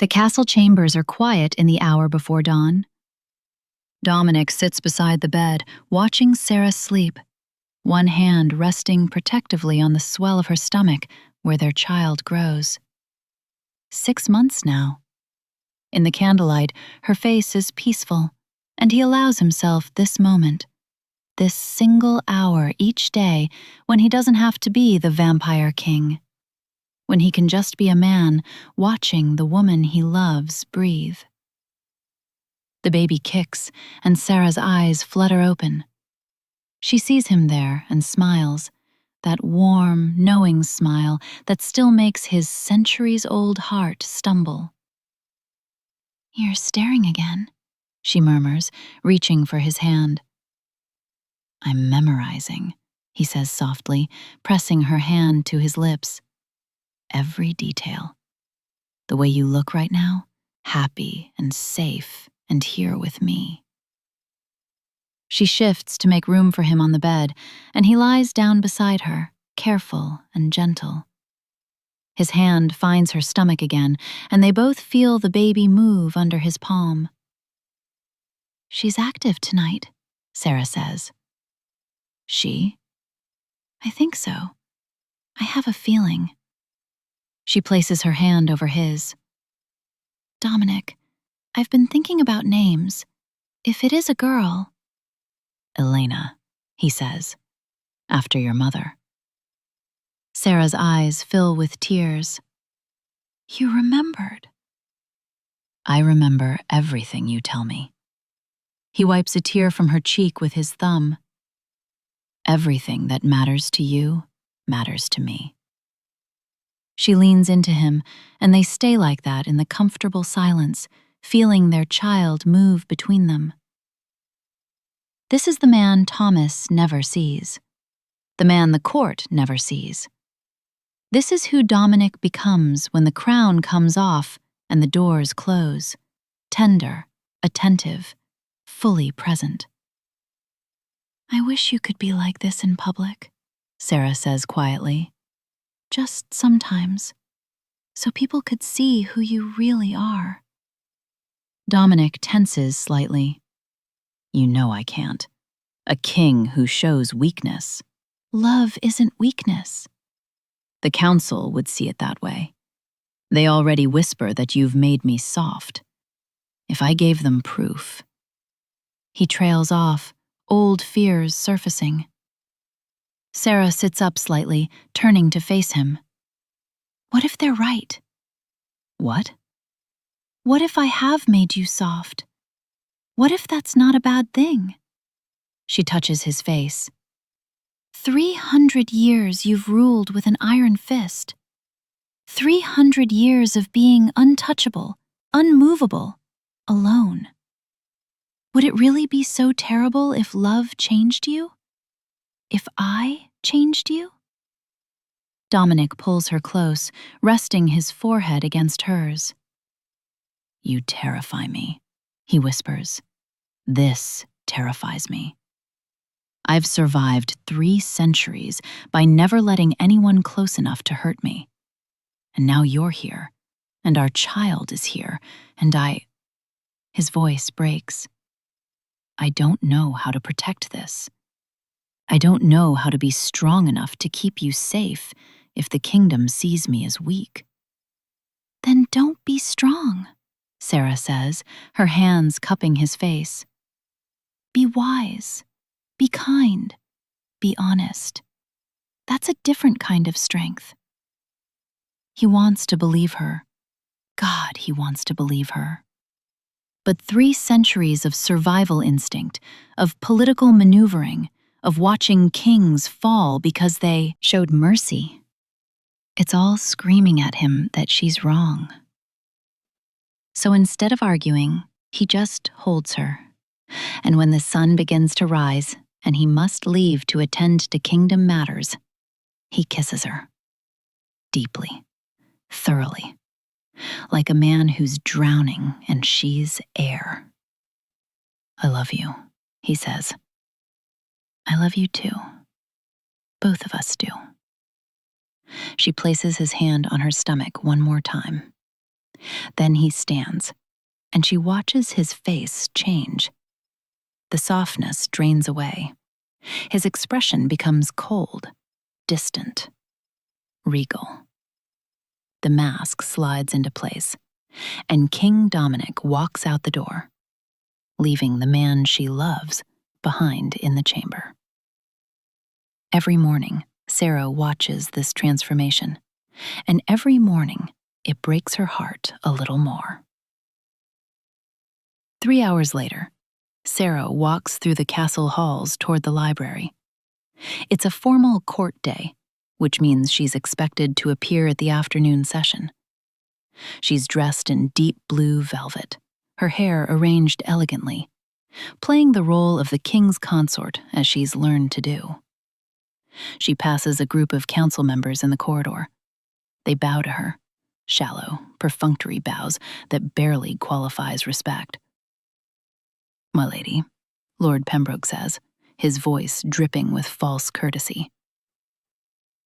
The castle chambers are quiet in the hour before dawn. Dominic sits beside the bed, watching Sarah sleep, one hand resting protectively on the swell of her stomach where their child grows. 6 months now. In the candlelight, her face is peaceful, and he allows himself this moment, this single hour each day when he doesn't have to be the vampire king, when he can just be a man watching the woman he loves breathe. The baby kicks, and Sarah's eyes flutter open. She sees him there and smiles, that warm, knowing smile that still makes his centuries-old heart stumble. "You're staring again," she murmurs, reaching for his hand. "I'm memorizing," he says softly, pressing her hand to his lips. "Every detail. The way you look right now, happy and safe and here with me." She shifts to make room for him on the bed, and he lies down beside her, careful and gentle. His hand finds her stomach again, and they both feel the baby move under his palm. "She's active tonight," Sarah says. "She?" "I think so. I have a feeling." She places her hand over his. "Dominic, I've been thinking about names. If it is a girl—" "Elena," he says, "after your mother." Sarah's eyes fill with tears. "You remembered." "I remember everything you tell me." He wipes a tear from her cheek with his thumb. "Everything that matters to you matters to me." She leans into him, and they stay like that in the comfortable silence, feeling their child move between them. This is the man Thomas never sees, the man the court never sees. This is who Dominic becomes when the crown comes off and the doors close, tender, attentive, fully present. "I wish you could be like this in public," Sarah says quietly. "Just sometimes, so people could see who you really are." Dominic tenses slightly. "You know I can't. A king who shows weakness." "Love isn't weakness." "The council would see it that way. They already whisper that you've made me soft. If I gave them proof—" He trails off, old fears surfacing. Sarah sits up slightly, turning to face him. "What if they're right?" "What?" "What if I have made you soft? What if that's not a bad thing?" She touches his face. 300 years you've ruled with an iron fist. 300 years of being untouchable, unmovable, alone. Would it really be so terrible if love changed you? If I changed you?" Dominic pulls her close, resting his forehead against hers. "You terrify me," he whispers. "This terrifies me. I've survived 3 centuries by never letting anyone close enough to hurt me. And now you're here, and our child is here, and His voice breaks. "I don't know how to protect this. I don't know how to be strong enough to keep you safe if the kingdom sees me as weak." "Then don't be strong," Sarah says, her hands cupping his face. "Be wise. Be kind. Be honest. That's a different kind of strength." He wants to believe her. God, he wants to believe her. But 3 centuries of survival instinct, of political maneuvering, of watching kings fall because they showed mercy. It's all screaming at him that she's wrong. So instead of arguing, he just holds her. And when the sun begins to rise, and he must leave to attend to kingdom matters, he kisses her. Deeply, thoroughly, like a man who's drowning and she's air. "I love you," he says. "I love you too. Both of us do." She places his hand on her stomach one more time. Then he stands, and she watches his face change. The softness drains away. His expression becomes cold, distant, regal. The mask slides into place, and King Dominic walks out the door, leaving the man she loves behind in the chamber. Every morning, Sarah watches this transformation, and every morning it breaks her heart a little more. 3 hours later, Sarah walks through the castle halls toward the library. It's a formal court day, which means she's expected to appear at the afternoon session. She's dressed in deep blue velvet, her hair arranged elegantly, playing the role of the king's consort as she's learned to do. She passes a group of council members in the corridor. They bow to her, shallow, perfunctory bows that barely qualifies respect. "My lady," Lord Pembroke says, his voice dripping with false courtesy.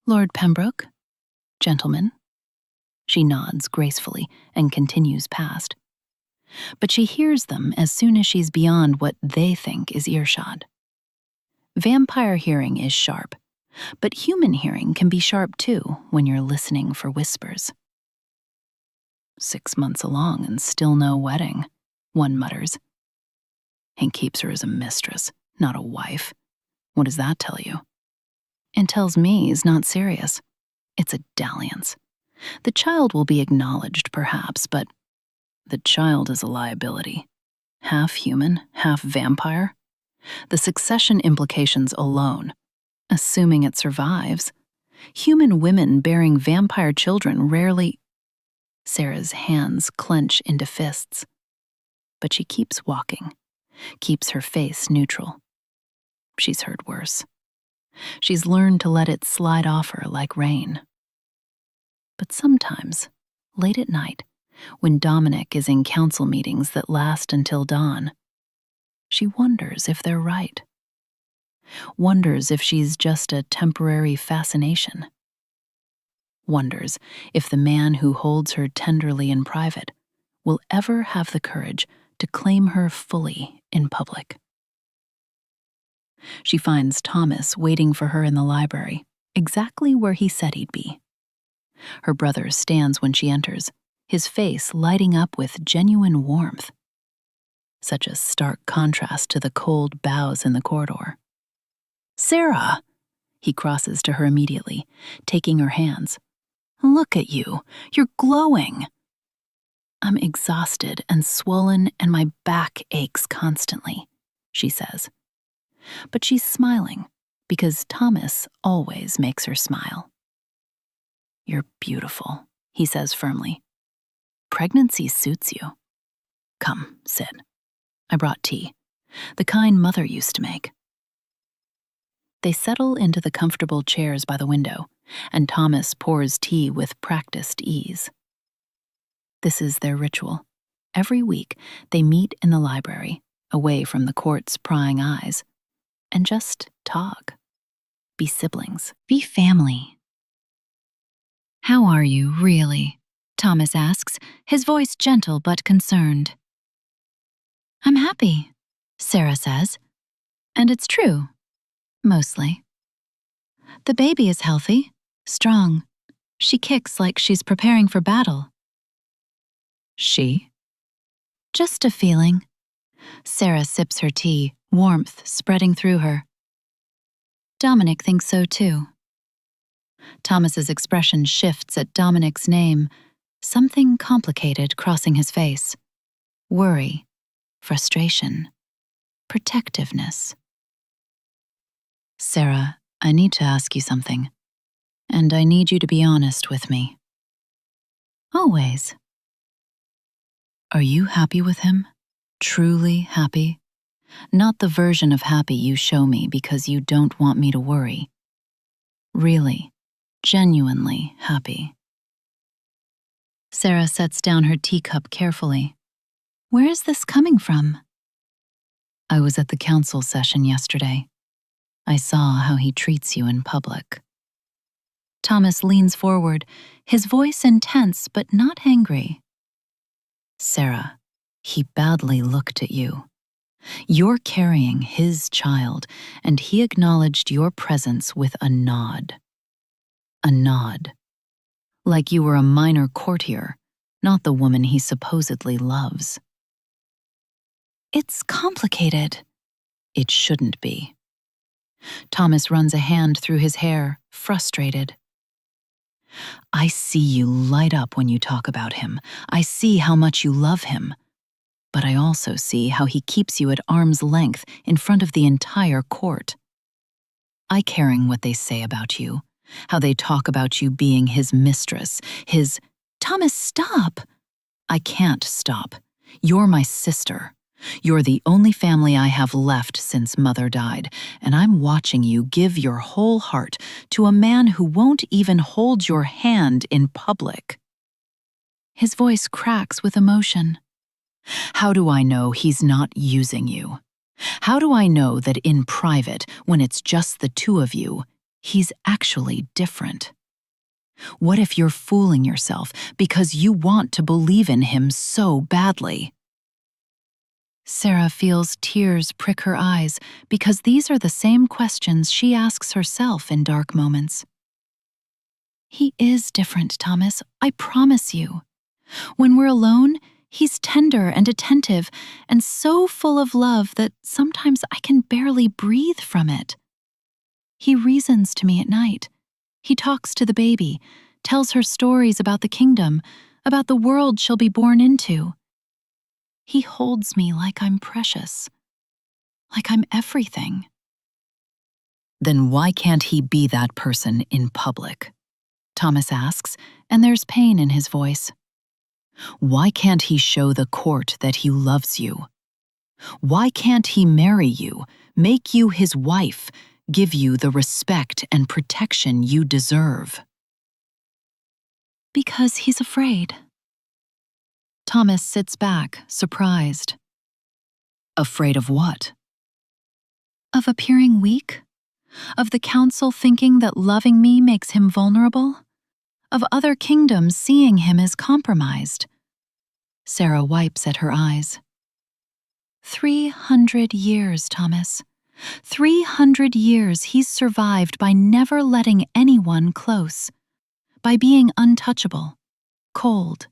"Lord Pembroke? Gentlemen?" She nods gracefully and continues past. But she hears them as soon as she's beyond what they think is earshot. Vampire hearing is sharp, but human hearing can be sharp too when you're listening for whispers. "6 months along and still no wedding," one mutters. "He keeps her as a mistress, not a wife. What does that tell you?" "It tells me he's not serious. It's a dalliance. The child will be acknowledged, perhaps, but the child is a liability. Half human, half vampire. The succession implications alone, assuming it survives. Human women bearing vampire children rarely..." Sarah's hands clench into fists. But she keeps walking, keeps her face neutral. She's heard worse. She's learned to let it slide off her like rain. But sometimes, late at night, when Dominic is in council meetings that last until dawn, she wonders if they're right. Wonders if she's just a temporary fascination. Wonders if the man who holds her tenderly in private will ever have the courage to claim her fully in public. She finds Thomas waiting for her in the library, exactly where he said he'd be. Her brother stands when she enters, his face lighting up with genuine warmth. Such a stark contrast to the cold bows in the corridor. "Sarah!" He crosses to her immediately, taking her hands. "Look at you. You're glowing." "I'm exhausted and swollen and my back aches constantly," she says. But she's smiling because Thomas always makes her smile. "You're beautiful," he says firmly. "Pregnancy suits you. Come, sit. I brought tea, the kind Mother used to make." They settle into the comfortable chairs by the window, and Thomas pours tea with practiced ease. This is their ritual. Every week, they meet in the library, away from the court's prying eyes, and just talk. Be siblings. Be family. "How are you, really?" Thomas asks, his voice gentle but concerned. "I'm happy," Sarah says. And it's true. Mostly. The baby is healthy, strong. She kicks like she's preparing for battle. She? Just a feeling. Sarah sips her tea, warmth spreading through her. Dominic thinks so too. Thomas's expression shifts at Dominic's name, something complicated crossing his face. Worry, frustration, protectiveness. "Sarah, I need to ask you something, and I need you to be honest with me." "Always." "Are you happy with him? Truly happy? Not the version of happy you show me because you don't want me to worry. Really, genuinely happy." Sarah sets down her teacup carefully. "Where is this coming from?" "I was at the council session yesterday. I saw how he treats you in public." Thomas leans forward, his voice intense but not angry. Sarah, he badly looked at you. You're carrying his child, and he acknowledged your presence with a nod. A nod. Like you were a minor courtier, not the woman he supposedly loves. It's complicated. It shouldn't be. Thomas runs a hand through his hair, frustrated. I see you light up when you talk about him. I see how much you love him. But I also see how he keeps you at arm's length in front of the entire court. I caring what they say about you, how they talk about you being his mistress, his— Thomas, stop! I can't stop. You're my sister. You're the only family I have left since Mother died, and I'm watching you give your whole heart to a man who won't even hold your hand in public. His voice cracks with emotion. How do I know he's not using you? How do I know that in private, when it's just the two of you, he's actually different? What if you're fooling yourself because you want to believe in him so badly? Sarah feels tears prick her eyes because these are the same questions she asks herself in dark moments. He is different, Thomas, I promise you. When we're alone, he's tender and attentive and so full of love that sometimes I can barely breathe from it. He reasons to me at night. He talks to the baby, tells her stories about the kingdom, about the world she'll be born into. He holds me like I'm precious, like I'm everything. Then why can't he be that person in public? Thomas asks, and there's pain in his voice. Why can't he show the court that he loves you? Why can't he marry you, make you his wife, give you the respect and protection you deserve? Because he's afraid. Thomas sits back, surprised. Afraid of what? Of appearing weak? Of the council thinking that loving me makes him vulnerable? Of other kingdoms seeing him as compromised? Sarah wipes at her eyes. 300 years, Thomas. 300 years he's survived by never letting anyone close, by being untouchable, cold,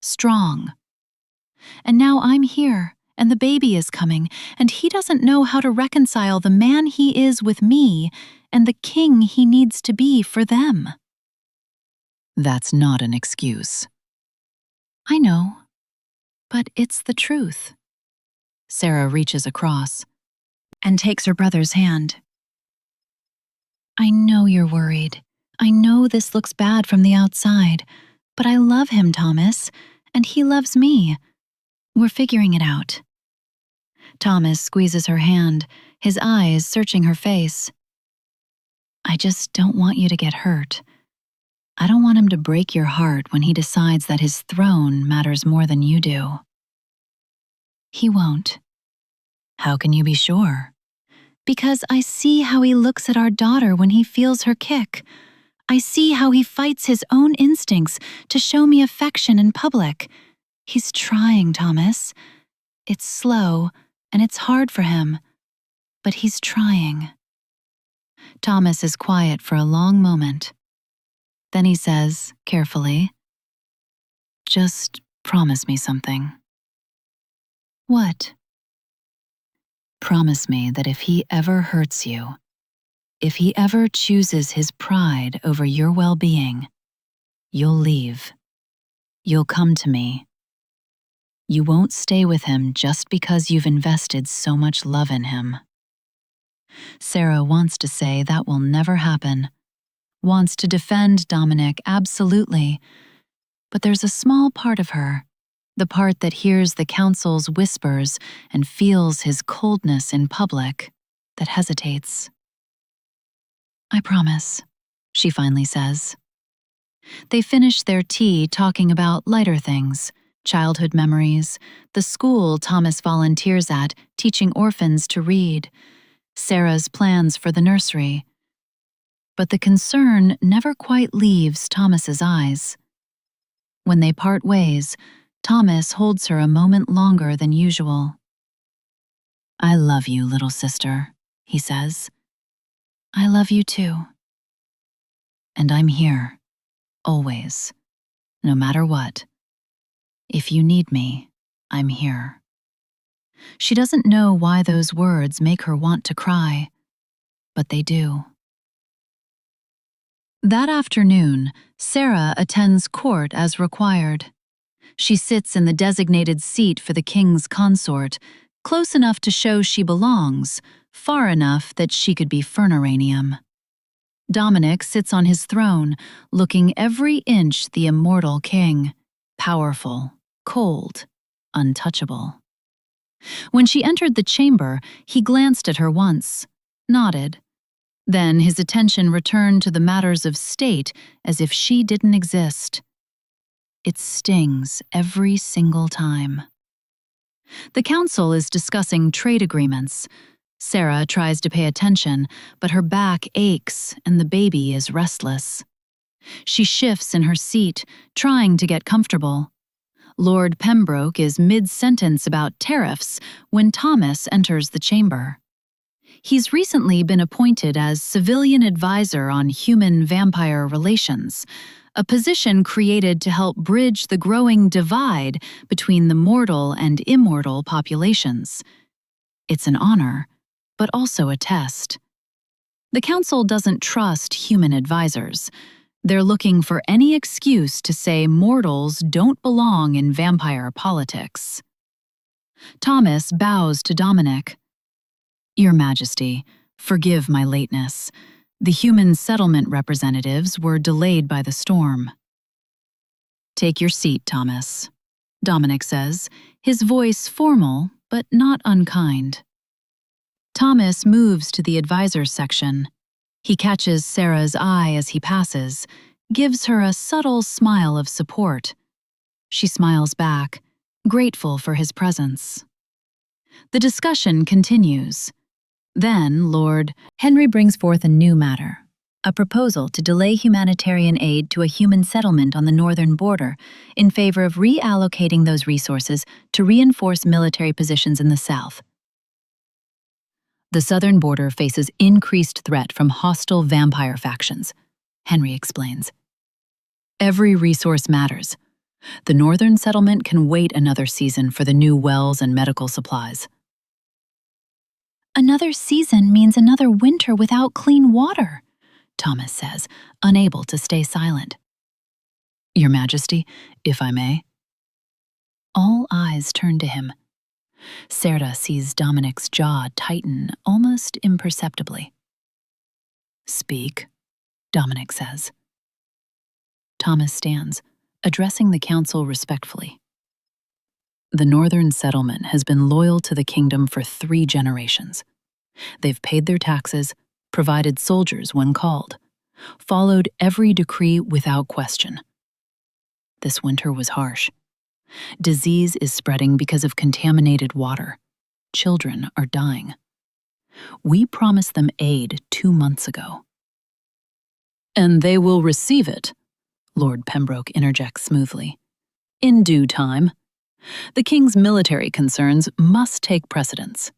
strong. And now I'm here, and the baby is coming, and he doesn't know how to reconcile the man he is with me and the king he needs to be for them. That's not an excuse. I know, but it's the truth. Sarah reaches across and takes her brother's hand. I know you're worried. I know this looks bad from the outside, but I love him, Thomas, and he loves me. We're figuring it out. Thomas squeezes her hand, his eyes searching her face. I just don't want you to get hurt. I don't want him to break your heart when he decides that his throne matters more than you do. He won't. How can you be sure? Because I see how he looks at our daughter when he feels her kick. I see how he fights his own instincts to show me affection in public. He's trying, Thomas. It's slow, and it's hard for him, but he's trying. Thomas is quiet for a long moment. Then he says, carefully, just promise me something. What? Promise me that if he ever hurts you, if he ever chooses his pride over your well-being, you'll leave. You'll come to me. You won't stay with him just because you've invested so much love in him. Sarah wants to say that will never happen, wants to defend Dominic absolutely, but there's a small part of her, the part that hears the council's whispers and feels his coldness in public, that hesitates. I promise, she finally says. They finish their tea talking about lighter things, childhood memories, the school Thomas volunteers at teaching orphans to read, Sarah's plans for the nursery. But the concern never quite leaves Thomas's eyes. When they part ways, Thomas holds her a moment longer than usual. "I love you, little sister," he says. "I love you too. And I'm here, always, no matter what. If you need me, I'm here." She doesn't know why those words make her want to cry, but they do. That afternoon, Sarah attends court as required. She sits in the designated seat for the king's consort, close enough to show she belongs, far enough that she could be Furnaranium. Dominic sits on his throne, looking every inch the immortal king, powerful, cold, untouchable. When she entered the chamber, he glanced at her once, nodded. Then his attention returned to the matters of state as if she didn't exist. It stings every single time. The council is discussing trade agreements. Sarah tries to pay attention, but her back aches and the baby is restless. She shifts in her seat, trying to get comfortable. Lord Pembroke is mid-sentence about tariffs when Thomas enters the chamber. He's recently been appointed as civilian advisor on human-vampire relations, a position created to help bridge the growing divide between the mortal and immortal populations. It's an honor, but also a test. The council doesn't trust human advisors. They're looking for any excuse to say mortals don't belong in vampire politics. Thomas bows to Dominic. "Your Majesty, forgive my lateness. The human settlement representatives were delayed by the storm." "Take your seat, Thomas," Dominic says, his voice formal but not unkind. Thomas moves to the advisors section. He catches Sarah's eye as he passes, gives her a subtle smile of support. She smiles back, grateful for his presence. The discussion continues. Then Lord Henry brings forth a new matter, a proposal to delay humanitarian aid to a human settlement on the northern border in favor of reallocating those resources to reinforce military positions in the south. "The southern border faces increased threat from hostile vampire factions," Henry explains. "Every resource matters. The northern settlement can wait another season for the new wells and medical supplies." "Another season means another winter without clean water," Thomas says, unable to stay silent. "Your Majesty, if I may." All eyes turn to him. Sarah sees Dominic's jaw tighten almost imperceptibly. "Speak," Dominic says. Thomas stands, addressing the council respectfully. "The northern settlement has been loyal to the kingdom for 3 generations. They've paid their taxes, provided soldiers when called, followed every decree without question. This winter was harsh. Disease is spreading because of contaminated water. Children are dying. We promised them aid 2 months ago." "And they will receive it," Lord Pembroke interjects smoothly. "In due time. The king's military concerns must take precedence."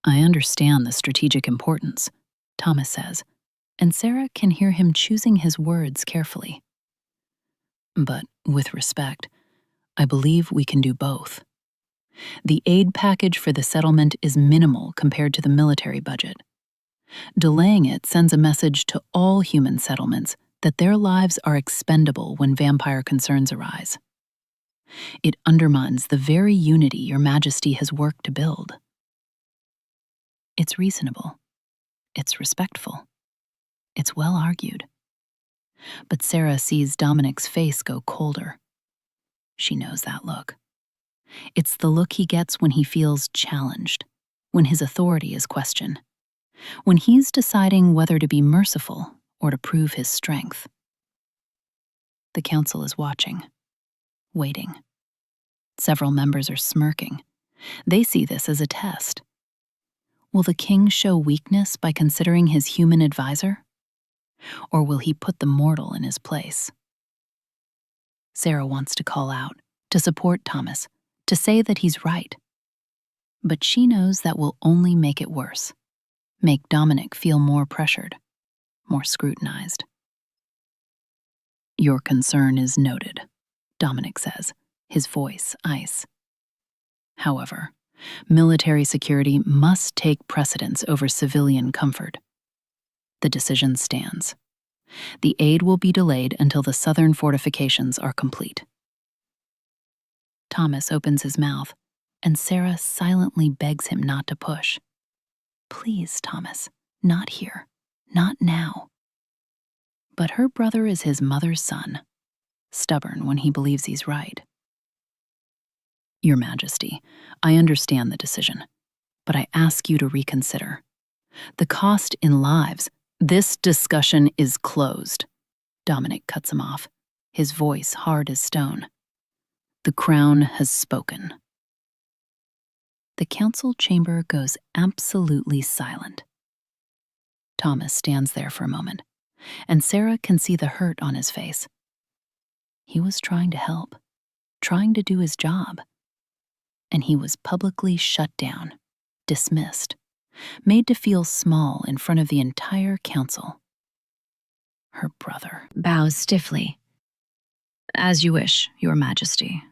"I understand the strategic importance," Thomas says, and Sarah can hear him choosing his words carefully. "But with respect, I believe we can do both. The aid package for the settlement is minimal compared to the military budget. Delaying it sends a message to all human settlements that their lives are expendable when vampire concerns arise. It undermines the very unity Your Majesty has worked to build." It's reasonable. It's respectful. It's well argued. But Sarah sees Dominic's face go colder. She knows that look. It's the look he gets when he feels challenged, when his authority is questioned, when he's deciding whether to be merciful or to prove his strength. The council is watching, waiting. Several members are smirking. They see this as a test. Will the king show weakness by considering his human advisor? Or will he put the mortal in his place? Sarah wants to call out, to support Thomas, to say that he's right. But she knows that will only make it worse, make Dominic feel more pressured, more scrutinized. "Your concern is noted," Dominic says, his voice ice. However, military security must take precedence over civilian comfort. The decision stands. The aid will be delayed until the southern fortifications are complete. Thomas opens his mouth, and Sarah silently begs him not to push. "Please, Thomas, not here, not now." But her brother is his mother's son, stubborn when he believes he's right. "Your Majesty, I understand the decision, but I ask you to reconsider. The cost in lives—" "This discussion is closed," Dominic cuts him off, his voice hard as stone. "The Crown has spoken." The council chamber goes absolutely silent. Thomas stands there for a moment, and Sarah can see the hurt on his face. He was trying to help, trying to do his job. And he was publicly shut down, dismissed, made to feel small in front of the entire council. Her brother bows stiffly. "As you wish, Your Majesty."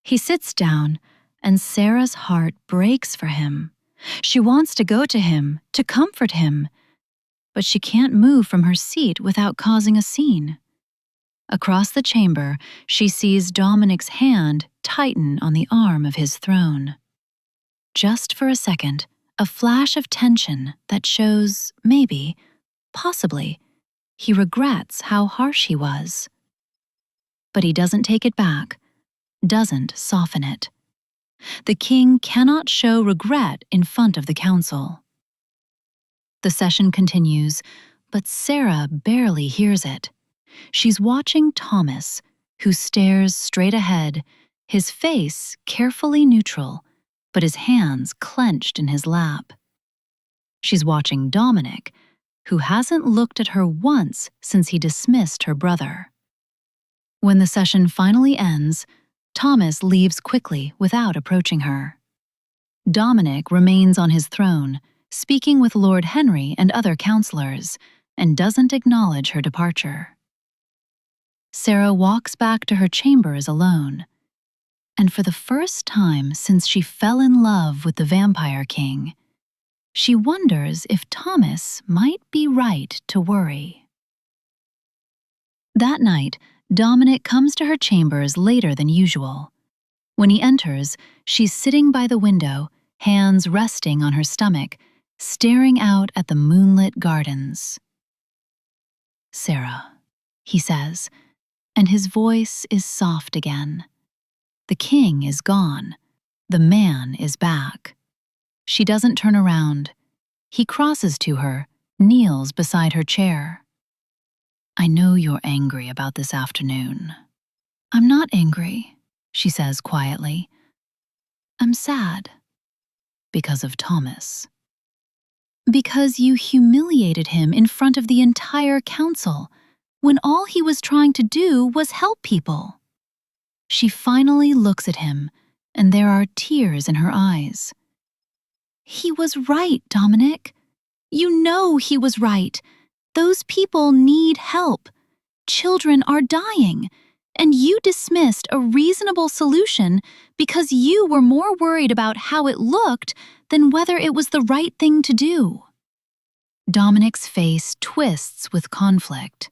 He sits down, and Sarah's heart breaks for him. She wants to go to him, to comfort him, but she can't move from her seat without causing a scene. Across the chamber, she sees Dominic's hand tighten on the arm of his throne. Just for a second, a flash of tension that shows maybe, possibly, he regrets how harsh he was. But he doesn't take it back, doesn't soften it. The king cannot show regret in front of the council. The session continues, but Sarah barely hears it. She's watching Thomas, who stares straight ahead, his face carefully neutral, but his hands clenched in his lap. She's watching Dominic, who hasn't looked at her once since he dismissed her brother. When the session finally ends, Thomas leaves quickly without approaching her. Dominic remains on his throne, speaking with Lord Henry and other counselors, and doesn't acknowledge her departure. Sarah walks back to her chambers alone, and for the first time since she fell in love with the Vampire King, she wonders if Thomas might be right to worry. That night, Dominic comes to her chambers later than usual. When he enters, she's sitting by the window, hands resting on her stomach, staring out at the moonlit gardens. "Sarah," he says, and his voice is soft again. The king is gone. The man is back. She doesn't turn around. He crosses to her, kneels beside her chair. "I know you're angry about this afternoon." "I'm not angry," she says quietly. "I'm sad." "Because of Thomas." "Because you humiliated him in front of the entire council, when all he was trying to do was help people." She finally looks at him, and there are tears in her eyes. "He was right, Dominic. You know he was right. Those people need help. Children are dying, and you dismissed a reasonable solution because you were more worried about how it looked than whether it was the right thing to do." Dominic's face twists with conflict.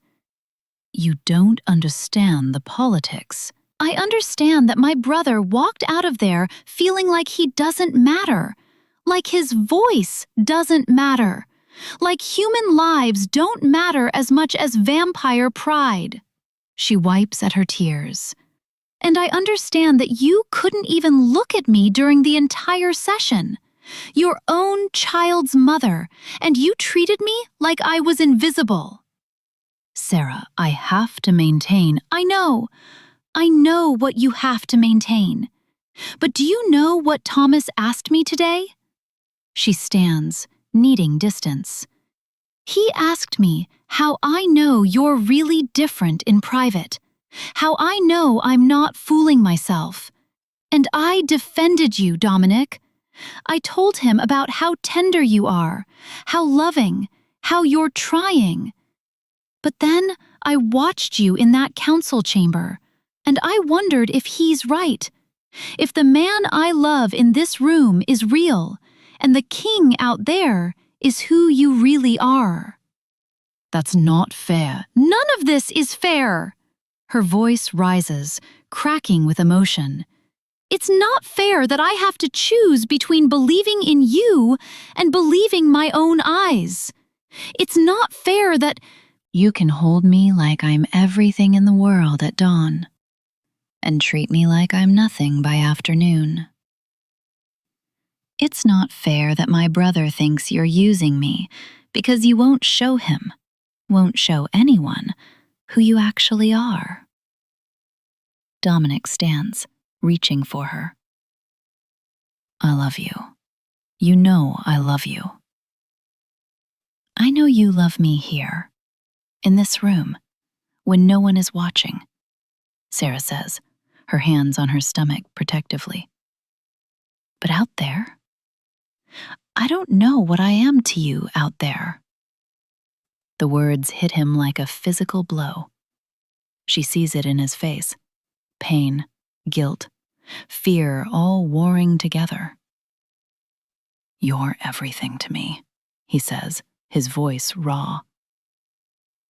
"You don't understand the politics." "I understand that my brother walked out of there feeling like he doesn't matter, like his voice doesn't matter, like human lives don't matter as much as vampire pride." She wipes at her tears. "And I understand that you couldn't even look at me during the entire session. Your own child's mother, and you treated me like I was invisible." "Sarah, I have to maintain—" I know what you have to maintain. But do you know what Thomas asked me today?" She stands, needing distance. "He asked me how I know you're really different in private, How I know I'm not fooling myself. And I defended you, Dominic. I told him about how tender you are, how loving, how you're trying. But then I watched you in that council chamber, and I wondered if he's right. If the man I love in this room is real, and the king out there is who you really are. That's not fair. None of this is fair. Her voice rises, cracking with emotion. It's not fair that I have to choose between believing in you and believing my own eyes. It's not fair that you can hold me like I'm everything in the world at dawn, and treat me like I'm nothing by afternoon. It's not fair that my brother thinks you're using me because you won't show him, won't show anyone, who you actually are. Dominic stands, reaching for her. I love you. You know I love you. I know you love me here, in this room, when no one is watching, Sarah says, her hands on her stomach protectively. But out there? I don't know what I am to you out there. The words hit him like a physical blow. She sees it in his face. Pain, guilt, fear all warring together. You're everything to me, he says, his voice raw.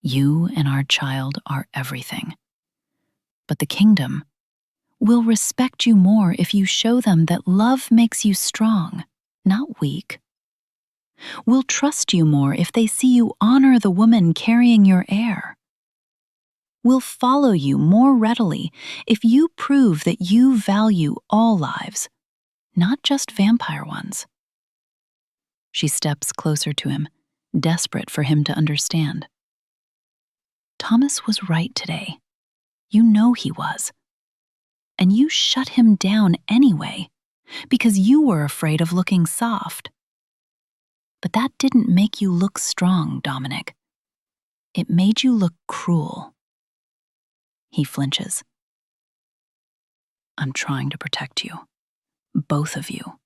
You and our child are everything. But the kingdom will respect you more if you show them that love makes you strong, not weak. Will trust you more if they see you honor the woman carrying your heir. Will follow you more readily if you prove that you value all lives, not just vampire ones. She steps closer to him, desperate for him to understand. Thomas was right today. You know he was. And you shut him down anyway, because you were afraid of looking soft. But that didn't make you look strong, Dominic. It made you look cruel. He flinches. I'm trying to protect you, both of you.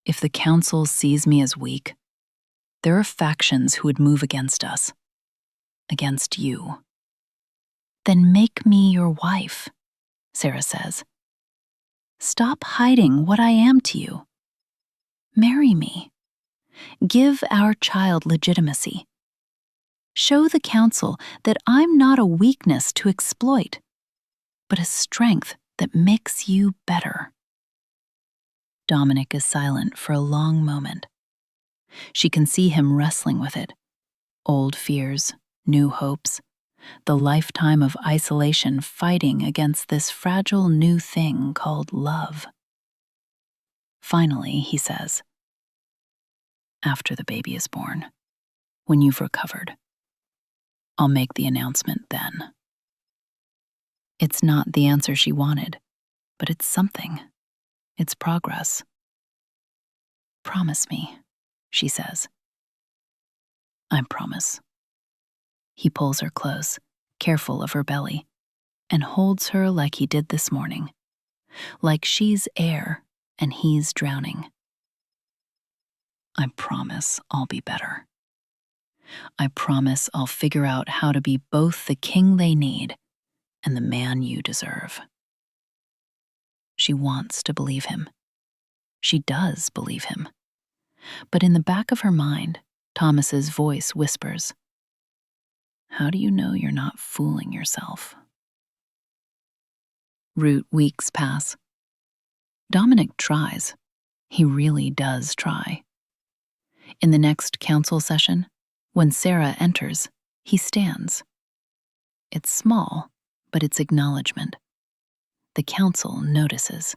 If the council sees me as weak, there are factions who would move against us, against you. Then make me your wife, Sarah says. Stop hiding what I am to you. Marry me. Give our child legitimacy. Show the council that I'm not a weakness to exploit, but a strength that makes you better. Dominic is silent for a long moment. She can see him wrestling with it. Old fears, new hopes, the lifetime of isolation fighting against this fragile new thing called love. Finally, he says, after the baby is born, when you've recovered, I'll make the announcement then. It's not the answer she wanted, but it's something. It's progress. Promise me, she says. I promise. He pulls her close, careful of her belly, and holds her like he did this morning, like she's air and he's drowning. I promise I'll be better. I promise I'll figure out how to be both the king they need and the man you deserve. She wants to believe him. She does believe him. But in the back of her mind, Thomas's voice whispers, how do you know you're not fooling yourself? Weeks pass. Dominic tries. He really does try. In the next council session, when Sarah enters, he stands. It's small, but it's acknowledgement. The council notices.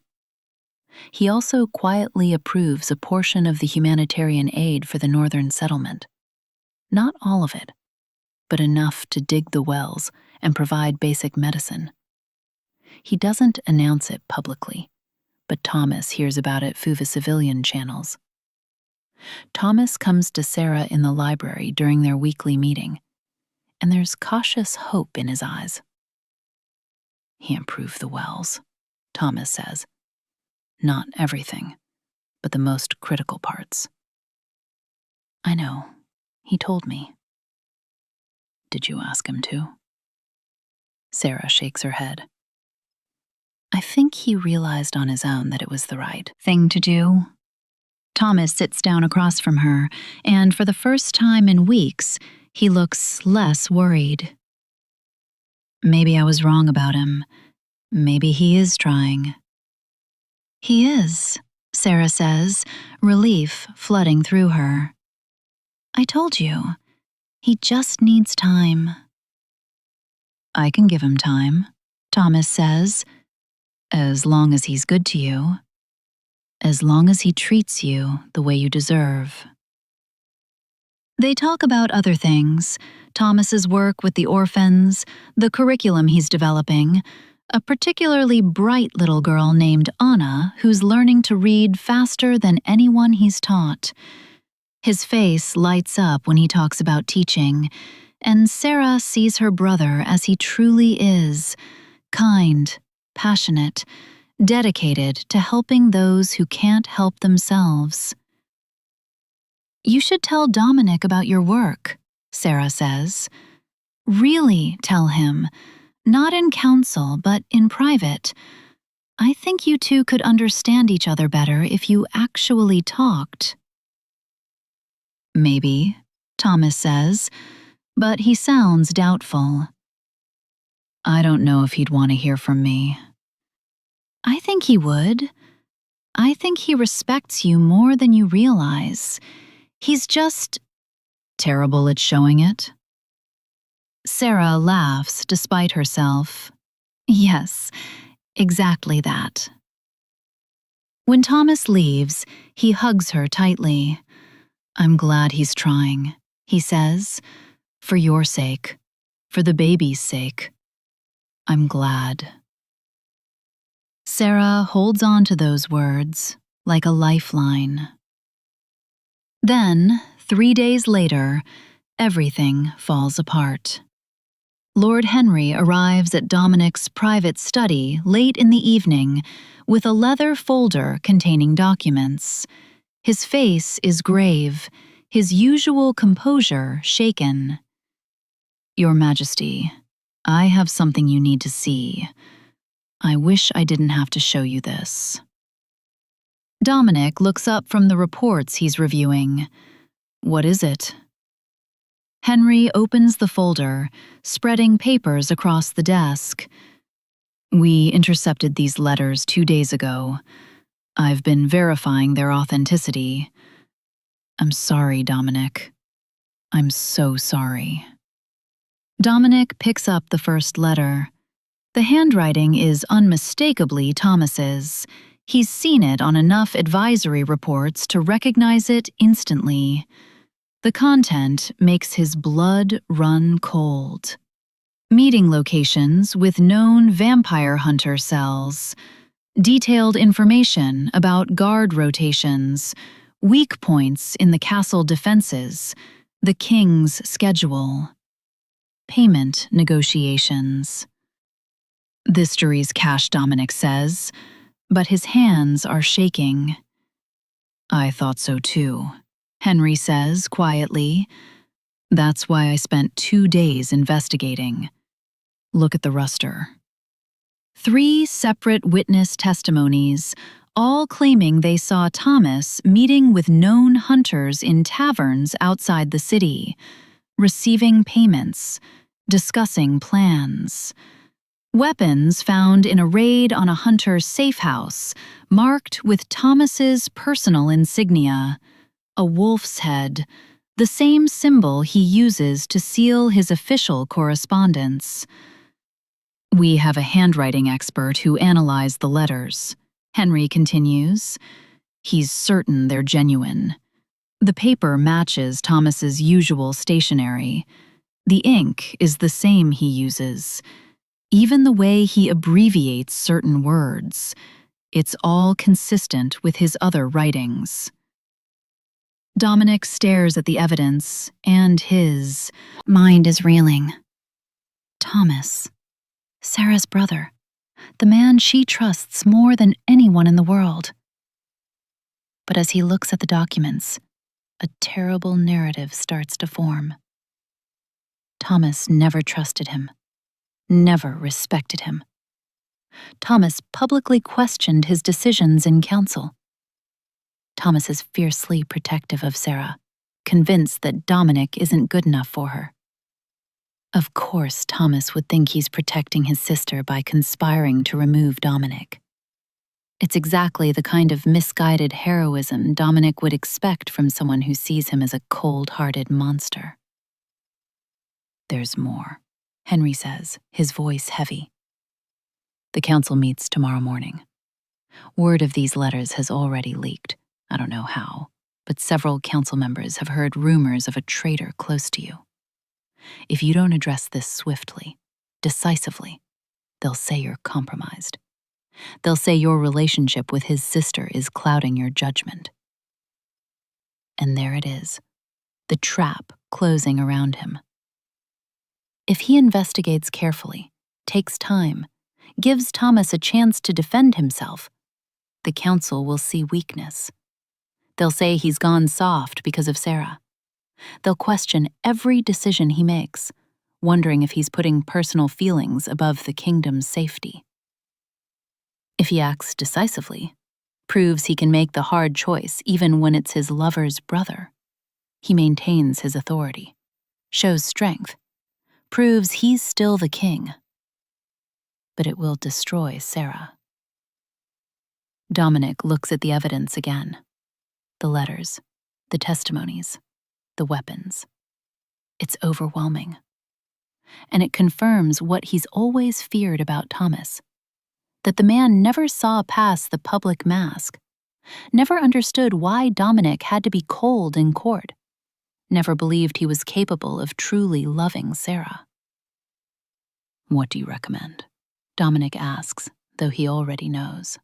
He also quietly approves a portion of the humanitarian aid for the northern settlement. Not all of it, but enough to dig the wells and provide basic medicine. He doesn't announce it publicly, but Thomas hears about it through the civilian channels. Thomas comes to Sarah in the library during their weekly meeting, and there's cautious hope in his eyes. He improved the wells, Thomas says. Not everything, but the most critical parts. I know. He told me. Did you ask him to? Sarah shakes her head. I think he realized on his own that it was the right thing to do. Thomas sits down across from her, and for the first time in weeks, he looks less worried. Maybe I was wrong about him. Maybe he is trying. He is, Sarah says, relief flooding through her. I told you, he just needs time. I can give him time, Thomas says, as long as he's good to you. As long as he treats you the way you deserve. They talk about other things, Thomas's work with the orphans, the curriculum he's developing, a particularly bright little girl named Anna who's learning to read faster than anyone he's taught. His face lights up when he talks about teaching, and Sarah sees her brother as he truly is, kind, passionate, dedicated to helping those who can't help themselves. You should tell Dominic about your work, Sarah says. Really tell him, not in council, but in private. I think you two could understand each other better if you actually talked. Maybe, Thomas says, but he sounds doubtful. I don't know if he'd want to hear from me. I think he would. I think he respects you more than you realize. He's just terrible at showing it. Sarah laughs despite herself. Yes, exactly that. When Thomas leaves, he hugs her tightly. I'm glad he's trying, he says. For your sake, for the baby's sake. I'm glad. Sarah holds on to those words like a lifeline. Then, 3 days later, everything falls apart. Lord Henry arrives at Dominic's private study late in the evening with a leather folder containing documents. His face is grave, his usual composure shaken. Your Majesty, I have something you need to see. I wish I didn't have to show you this. Dominic looks up from the reports he's reviewing. What is it? Henry opens the folder, spreading papers across the desk. We intercepted these letters 2 days ago. I've been verifying their authenticity. I'm sorry, Dominic. I'm so sorry. Dominic picks up the first letter. The handwriting is unmistakably Thomas's. He's seen it on enough advisory reports to recognize it instantly. The content makes his blood run cold. Meeting locations with known vampire hunter cells. Detailed information about guard rotations. Weak points in the castle defenses. The king's schedule. Payment negotiations. This jury's cash, Dominic says, but his hands are shaking. I thought so too, Henry says quietly. That's why I spent 2 days investigating. Look at the roster. 3 separate witness testimonies, all claiming they saw Thomas meeting with known hunters in taverns outside the city, receiving payments, discussing plans. Weapons found in a raid on a hunter's safe house, marked with Thomas's personal insignia, a wolf's head, the same symbol he uses to seal his official correspondence. We have a handwriting expert who analyzed the letters, Henry continues. He's certain they're genuine. The paper matches Thomas's usual stationery. The ink is the same he uses. Even the way he abbreviates certain words. It's all consistent with his other writings. Dominic stares at the evidence, and his mind is reeling. Thomas, Sarah's brother. the man she trusts more than anyone in the world. But as he looks at the documents, a terrible narrative starts to form. Thomas never trusted him, never respected him. Thomas publicly questioned his decisions in council. Thomas is fiercely protective of Sarah, convinced that Dominic isn't good enough for her. Of course, Thomas would think he's protecting his sister by conspiring to remove Dominic. It's exactly the kind of misguided heroism Dominic would expect from someone who sees him as a cold-hearted monster. "There's more," Henry says, his voice heavy. "The council meets tomorrow morning. Word of these letters has already leaked. I don't know how, but several council members have heard rumors of a traitor close to you. If you don't address this swiftly, decisively, they'll say you're compromised. They'll say your relationship with his sister is clouding your judgment." And there it is, the trap closing around him. If he investigates carefully, takes time, gives Thomas a chance to defend himself, the council will see weakness. They'll say he's gone soft because of Sarah. They'll question every decision he makes, wondering if he's putting personal feelings above the kingdom's safety. If he acts decisively, proves he can make the hard choice even when it's his lover's brother, he maintains his authority, shows strength, proves he's still the king. But it will destroy Sarah. Dominic looks at the evidence again. The letters, the testimonies, the weapons. It's overwhelming. And it confirms what he's always feared about Thomas, that the man never saw past the public mask, never understood why Dominic had to be cold in court, never believed he was capable of truly loving Sarah. "What do you recommend?" Dominic asks, though he already knows.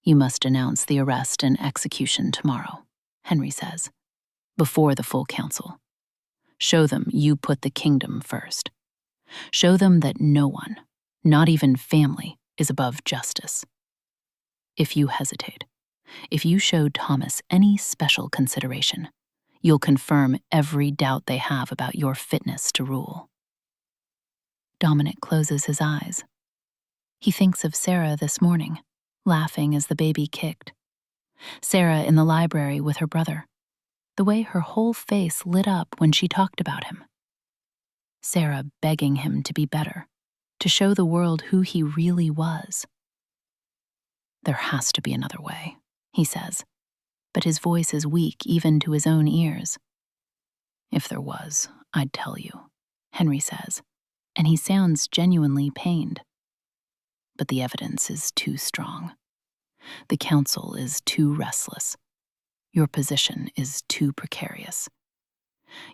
"You must announce the arrest and execution tomorrow," Henry says, "before the full council. Show them you put the kingdom first. Show them that no one, not even family, is above justice. If you hesitate, if you show Thomas any special consideration, you'll confirm every doubt they have about your fitness to rule." Dominic closes his eyes. He thinks of Sarah this morning, laughing as the baby kicked. Sarah in the library with her brother, the way her whole face lit up when she talked about him. Sarah begging him to be better, to show the world who he really was. "There has to be another way," he says, but his voice is weak even to his own ears. "If there was, I'd tell you," Henry says, and he sounds genuinely pained. "But the evidence is too strong. The council is too restless. Your position is too precarious.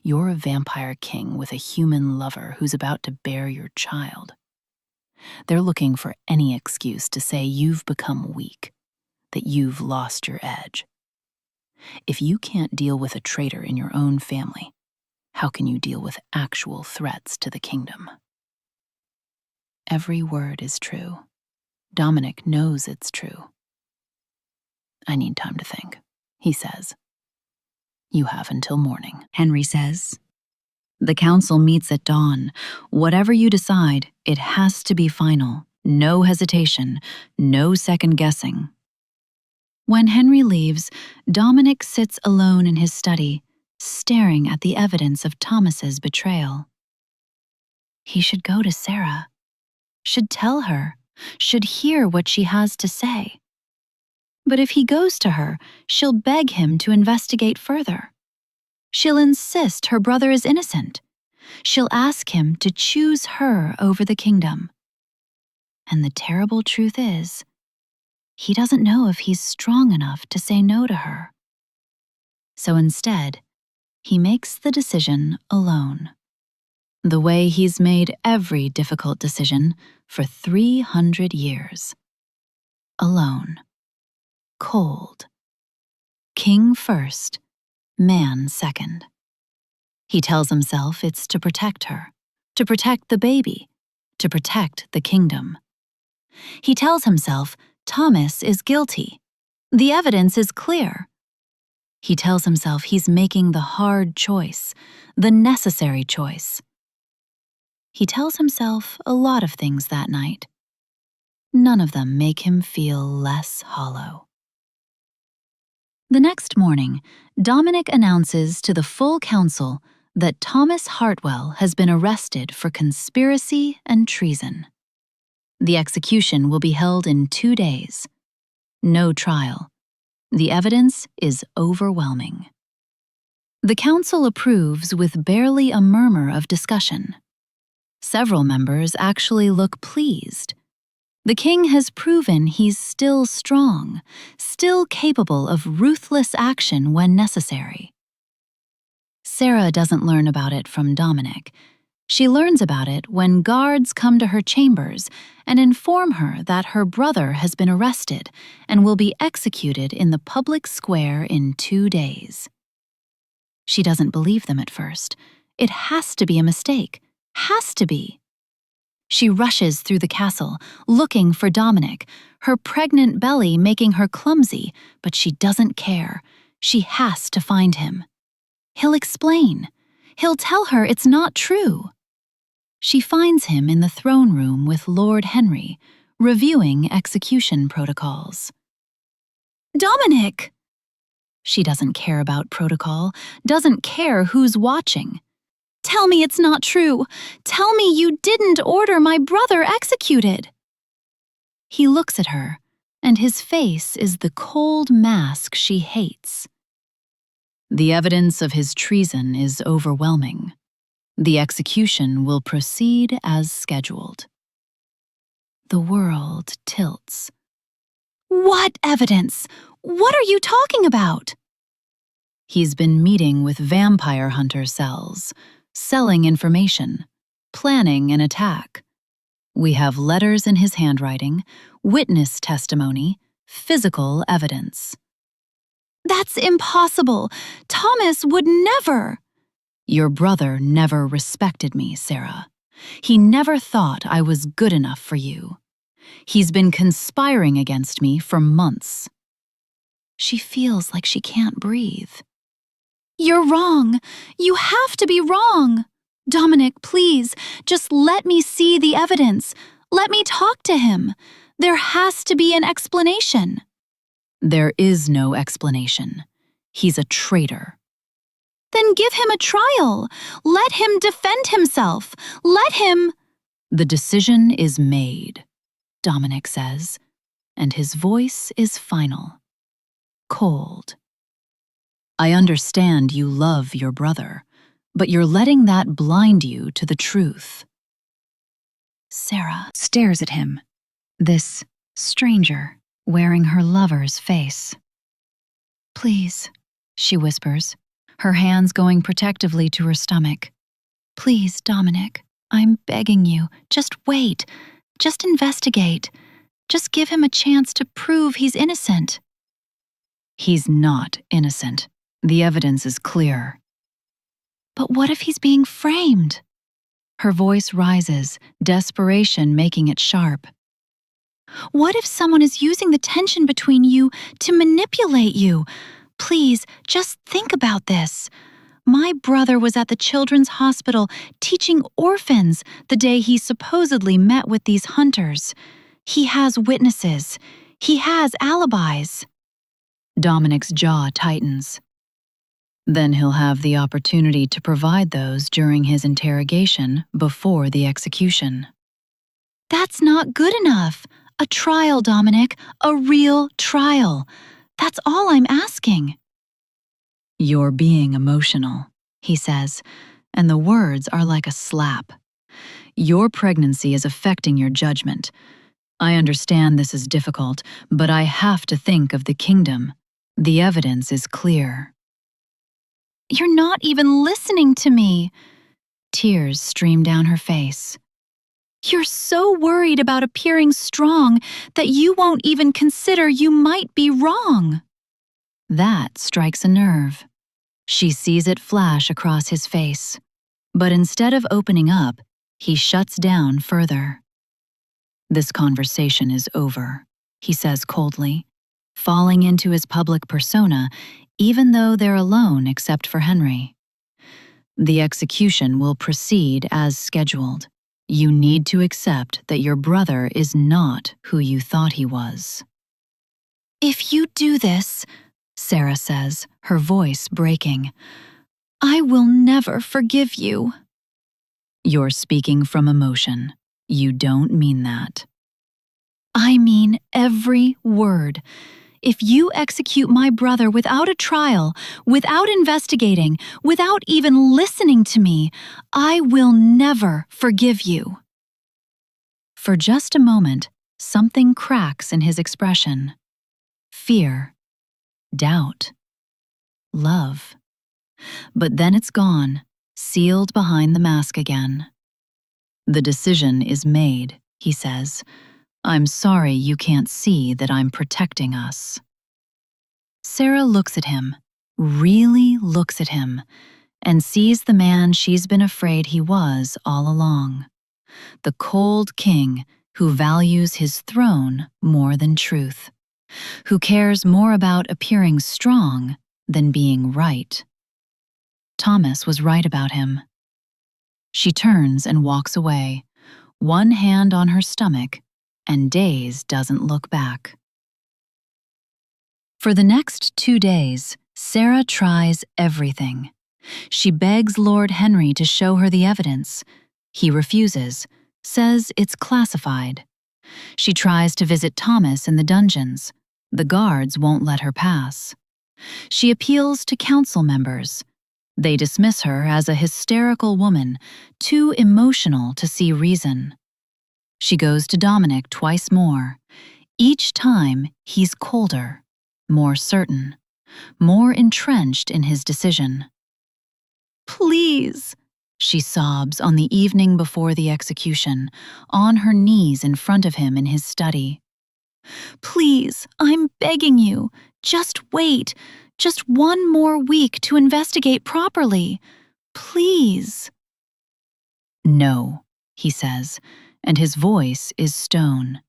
You're a vampire king with a human lover who's about to bear your child. They're looking for any excuse to say you've become weak, that you've lost your edge. If you can't deal with a traitor in your own family, how can you deal with actual threats to the kingdom?" Every word is true. Dominic knows it's true. "I need time to think," he says. "You have until morning," Henry says. "The council meets at dawn. Whatever you decide, it has to be final. No hesitation, no second guessing." When Henry leaves, Dominic sits alone in his study, staring at the evidence of Thomas's betrayal. He should go to Sarah, should tell her, should hear what she has to say. But if he goes to her, she'll beg him to investigate further. She'll insist her brother is innocent. She'll ask him to choose her over the kingdom. And the terrible truth is, he doesn't know if he's strong enough to say no to her. So instead, he makes the decision alone. The way he's made every difficult decision for 300 years. Alone. Cold. King first, man second. He tells himself it's to protect her, to protect the baby, to protect the kingdom. He tells himself Thomas is guilty. The evidence is clear. He tells himself he's making the hard choice, the necessary choice. He tells himself a lot of things that night. None of them make him feel less hollow. The next morning, Dominic announces to the full council that Thomas Hartwell has been arrested for conspiracy and treason. The execution will be held in 2 days. No trial. The evidence is overwhelming. The council approves with barely a murmur of discussion. Several members actually look pleased. The king has proven he's still strong, still capable of ruthless action when necessary. Sarah doesn't learn about it from Dominic. She learns about it when guards come to her chambers and inform her that her brother has been arrested and will be executed in the public square in 2 days. She doesn't believe them at first. It has to be a mistake. Has to be. She rushes through the castle, looking for Dominic, her pregnant belly making her clumsy, but she doesn't care. She has to find him. He'll explain. He'll tell her it's not true. She finds him in the throne room with Lord Henry, reviewing execution protocols. Dominic! She doesn't care about protocol, doesn't care who's watching. Tell me it's not true. Tell me you didn't order my brother executed. He looks at her, and his face is the cold mask she hates. The evidence of his treason is overwhelming. The execution will proceed as scheduled. The world tilts. What evidence? What are you talking about? He's been meeting with vampire hunter cells, selling information, planning an attack. We have letters in his handwriting, witness testimony, physical evidence. That's impossible. Thomas would never. Your brother never respected me, Sarah. He never thought I was good enough for you. He's been conspiring against me for months. She feels like she can't breathe. You're wrong. You have to be wrong. Dominic, please, just let me see the evidence. Let me talk to him. There has to be an explanation. There is no explanation. He's a traitor. Then give him a trial. Let him defend himself. Let him... The decision is made, Dominic says, and his voice is final. Cold. I understand you love your brother, but you're letting that blind you to the truth. Sarah stares at him, this stranger wearing her lover's face. Please, she whispers, her hands going protectively to her stomach. Please, Dominic, I'm begging you, just wait, just investigate, just give him a chance to prove he's innocent. He's not innocent. The evidence is clear. But what if he's being framed? Her voice rises, desperation making it sharp. What if someone is using the tension between you to manipulate you? Please, just think about this. My brother was at the children's hospital teaching orphans the day he supposedly met with these hunters. He has witnesses. He has alibis. Dominic's jaw tightens. Then he'll have the opportunity to provide those during his interrogation before the execution. That's not good enough. A trial, Dominic, a real trial. That's all I'm asking. You're being emotional, he says, and the words are like a slap. Your pregnancy is affecting your judgment. I understand this is difficult, but I have to think of the kingdom. The evidence is clear. You're not even listening to me. Tears stream down her face. You're so worried about appearing strong that you won't even consider you might be wrong. That strikes a nerve. She sees it flash across his face. But instead of opening up, he shuts down further. "This conversation is over," he says coldly, falling into his public persona even though they're alone except for Henry. "The execution will proceed as scheduled. You need to accept that your brother is not who you thought he was." "If you do this," Sarah says, her voice breaking, "I will never forgive you." "You're speaking from emotion. You don't mean that." "I mean every word. If you execute my brother without a trial, without investigating, without even listening to me, I will never forgive you." For just a moment, something cracks in his expression. Fear, doubt, love. But then it's gone, sealed behind the mask again. "The decision is made," he says. "I'm sorry you can't see that I'm protecting us." Sarah looks at him, really looks at him, and sees the man she's been afraid he was all along. The cold king who values his throne more than truth, who cares more about appearing strong than being right. Thomas was right about him. She turns and walks away, one hand on her stomach, and Days doesn't look back. For the next 2 days, Sarah tries everything. She begs Lord Henry to show her the evidence. He refuses, says it's classified. She tries to visit Thomas in the dungeons. The guards won't let her pass. She appeals to council members. They dismiss her as a hysterical woman, too emotional to see reason. She goes to Dominic twice more. Each time, he's colder, more certain, more entrenched in his decision. "Please," she sobs on the evening before the execution, on her knees in front of him in his study. "Please, I'm begging you, just wait, just one more week to investigate properly. Please." "No," he says, and his voice is stone.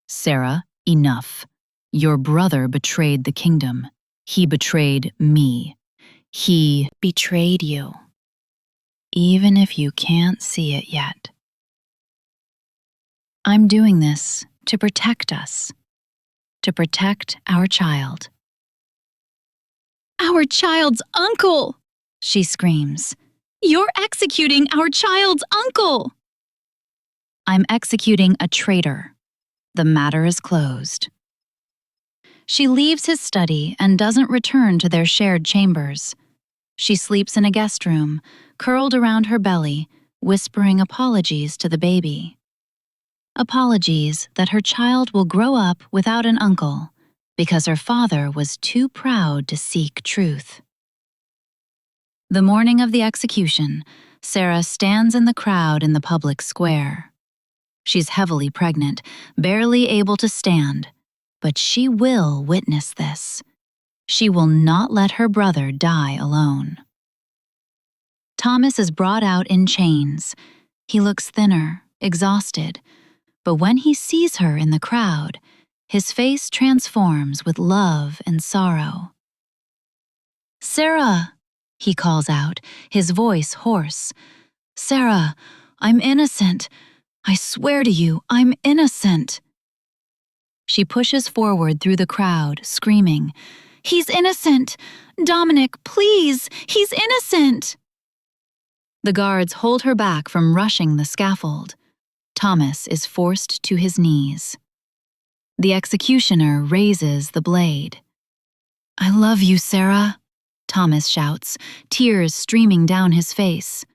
"Sarah, enough. Your brother betrayed the kingdom. He betrayed me. He betrayed you. Even if you can't see it yet. I'm doing this to protect us, to protect our child." "Our child's uncle!" she screams. "You're executing our child's uncle!" "I'm executing a traitor. The matter is closed." She leaves his study and doesn't return to their shared chambers. She sleeps in a guest room, curled around her belly, whispering apologies to the baby. Apologies that her child will grow up without an uncle because her father was too proud to seek truth. The morning of the execution, Sarah stands in the crowd in the public square. She's heavily pregnant, barely able to stand, but she will witness this. She will not let her brother die alone. Thomas is brought out in chains. He looks thinner, exhausted, but when he sees her in the crowd, his face transforms with love and sorrow. "Sarah," he calls out, his voice hoarse. "Sarah, I'm innocent. I swear to you, I'm innocent." She pushes forward through the crowd, screaming, "He's innocent! Dominic, please, he's innocent!" The guards hold her back from rushing the scaffold. Thomas is forced to his knees. The executioner raises the blade. "I love you, Sarah," Thomas shouts, tears streaming down his face.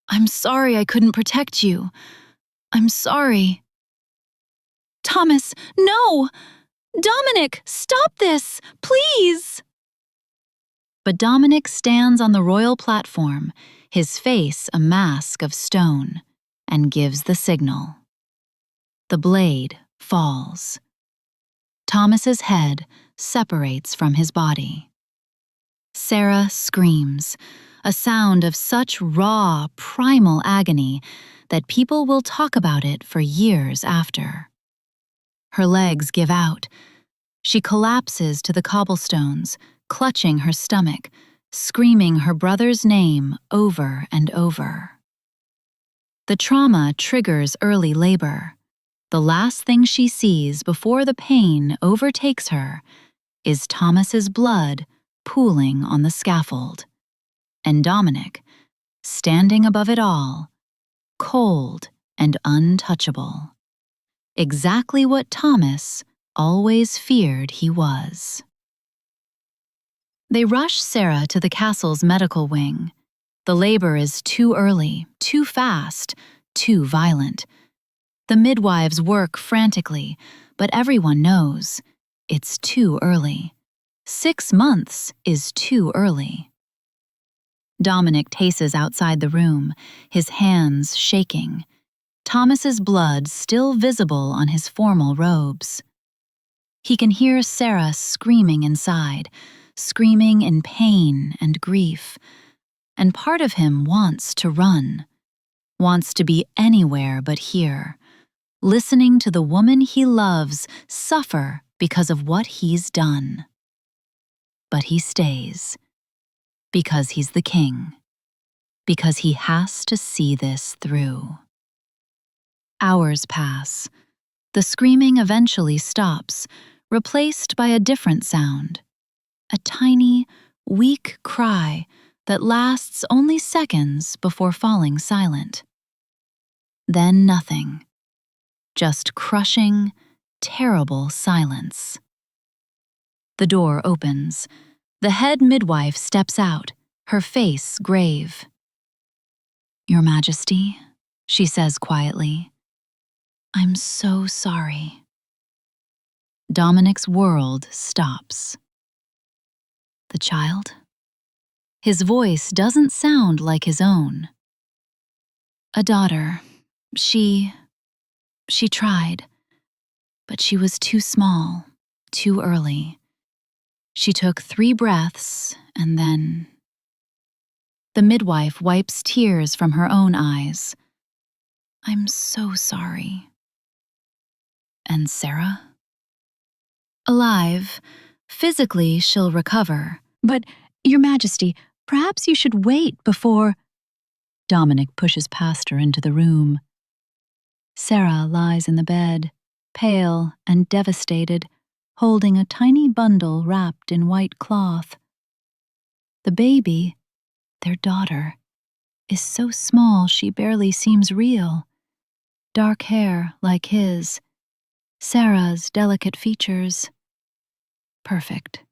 "I'm sorry I couldn't protect you. I'm sorry." "Thomas, no! Dominic, stop this, please!" But Dominic stands on the royal platform, his face a mask of stone, and gives the signal. The blade falls. Thomas's head separates from his body. Sarah screams, a sound of such raw, primal agony that people will talk about it for years after. Her legs give out. She collapses to the cobblestones, clutching her stomach, screaming her brother's name over and over. The trauma triggers early labor. The last thing she sees before the pain overtakes her is Thomas's blood pooling on the scaffold, and Dominic, standing above it all, cold and untouchable. Exactly what Thomas always feared he was. They rush Sarah to the castle's medical wing. The labor is too early, too fast, too violent. The midwives work frantically, but everyone knows it's too early. 6 months is too early. Dominic paces outside the room, his hands shaking, Thomas's blood still visible on his formal robes. He can hear Sarah screaming inside, screaming in pain and grief, and part of him wants to run, wants to be anywhere but here, listening to the woman he loves suffer because of what he's done. But he stays, because he's the king, because he has to see this through. Hours pass. The screaming eventually stops, replaced by a different sound. A tiny, weak cry that lasts only seconds before falling silent. Then nothing. Just crushing, terrible silence. The door opens. The head midwife steps out, her face grave. "Your Majesty," she says quietly, "I'm so sorry." Dominic's world stops. The child? His voice doesn't sound like his own. "A daughter. She tried, but she was too small, too early. She took 3 breaths, and then..." The midwife wipes tears from her own eyes. "I'm so sorry." "And Sarah?" "Alive. Physically, she'll recover. But, Your Majesty, perhaps you should wait before..." Dominic pushes past her into the room. Sarah lies in the bed, pale and devastated, holding a tiny bundle wrapped in white cloth. The baby, their daughter, is so small she barely seems real. Dark hair like his, Sarah's delicate features. Perfect.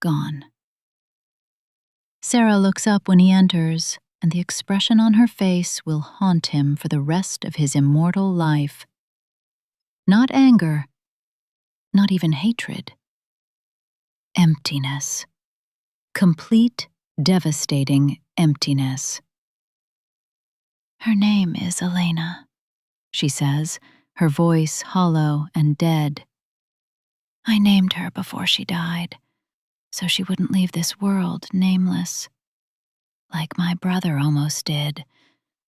Gone. Sarah looks up when he enters, and the expression on her face will haunt him for the rest of his immortal life. Not anger, not even hatred. Emptiness. Complete, devastating emptiness. "Her name is Elena," she says, her voice hollow and dead. "I named her before she died, so she wouldn't leave this world nameless. Like my brother almost did,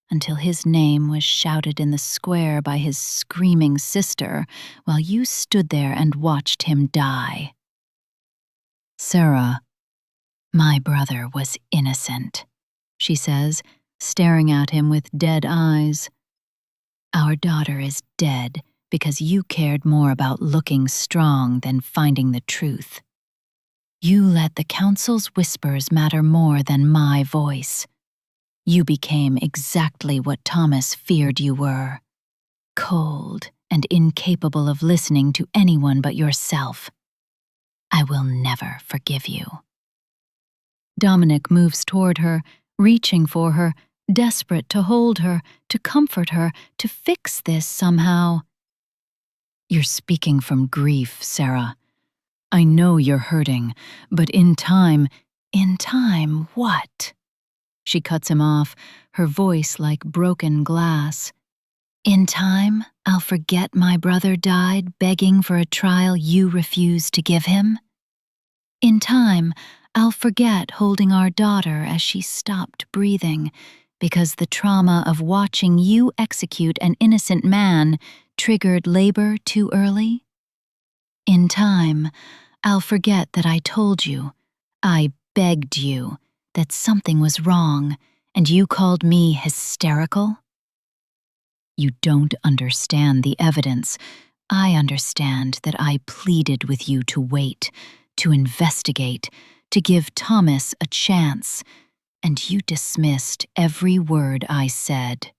until his name was shouted in the square by his screaming sister while you stood there and watched him die." "Sarah, my brother was innocent," she says, staring at him with dead eyes. "Our daughter is dead because you cared more about looking strong than finding the truth. You let the council's whispers matter more than my voice. You became exactly what Thomas feared you were. Cold and incapable of listening to anyone but yourself. I will never forgive you." Dominic moves toward her, reaching for her, desperate to hold her, to comfort her, to fix this somehow. "You're speaking from grief, Sarah. I know you're hurting, but in time what?" She cuts him off, her voice like broken glass. "In time, I'll forget my brother died begging for a trial you refused to give him? In time, I'll forget holding our daughter as she stopped breathing because the trauma of watching you execute an innocent man triggered labor too early. In time, I'll forget that I told you, I begged you, that something was wrong, and you called me hysterical. You don't understand the evidence. I understand that I pleaded with you to wait, to investigate, to give Thomas a chance, and you dismissed every word I said.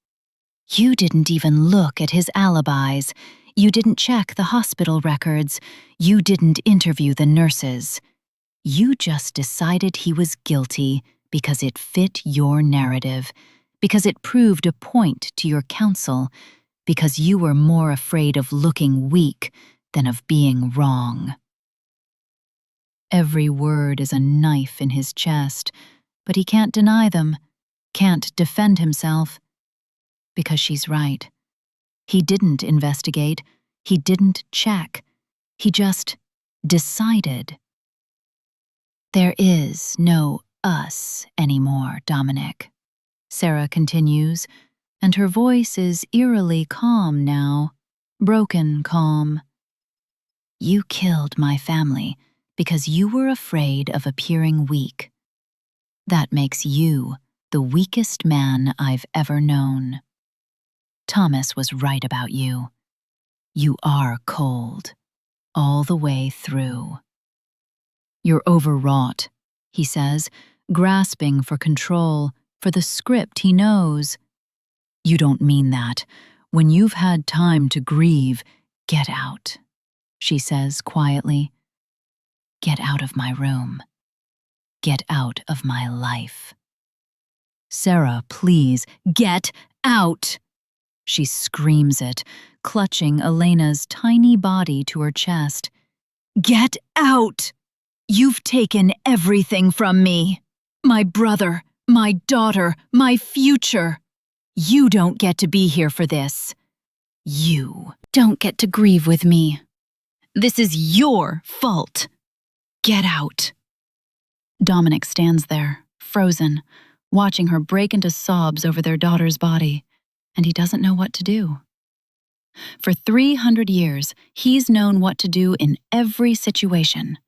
You didn't even look at his alibis. You didn't check the hospital records. You didn't interview the nurses. You just decided he was guilty because it fit your narrative, because it proved a point to your counsel, because you were more afraid of looking weak than of being wrong. Every word is a knife in his chest, but he can't deny them, can't defend himself. Because she's right. He didn't investigate. He didn't check. He just decided. There is no us anymore, Dominic, Sarah continues, and her voice is eerily calm now, broken calm. You killed my family because you were afraid of appearing weak. That makes you the weakest man I've ever known. Thomas was right about you. You are cold, all the way through. You're overwrought, he says, grasping for control, for the script he knows. You don't mean that. When you've had time to grieve, get out, she says quietly. Get out of my room. Get out of my life. Sarah, please, get out! She screams it, clutching Elena's tiny body to her chest. Get out! You've taken everything from me. My brother, my daughter, my future. You don't get to be here for this. You don't get to grieve with me. This is your fault. Get out. Dominic stands there, frozen, watching her break into sobs over their daughter's body. And he doesn't know what to do. For 300 years, he's known what to do in every situation.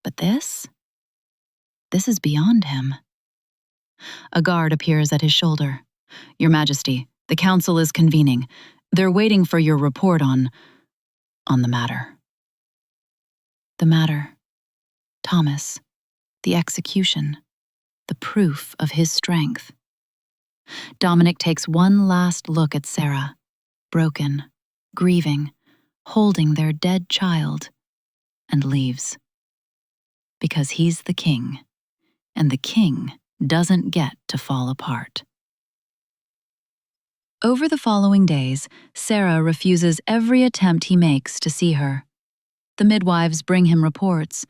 But this is beyond him. A guard appears at his shoulder. Your Majesty, the council is convening. They're waiting for your report on the matter. The matter. Thomas. The execution. The proof of his strength. Dominic takes one last look at Sarah, broken, grieving, holding their dead child, and leaves. Because he's the king, and the king doesn't get to fall apart. Over the following days, Sarah refuses every attempt he makes to see her. The midwives bring him reports.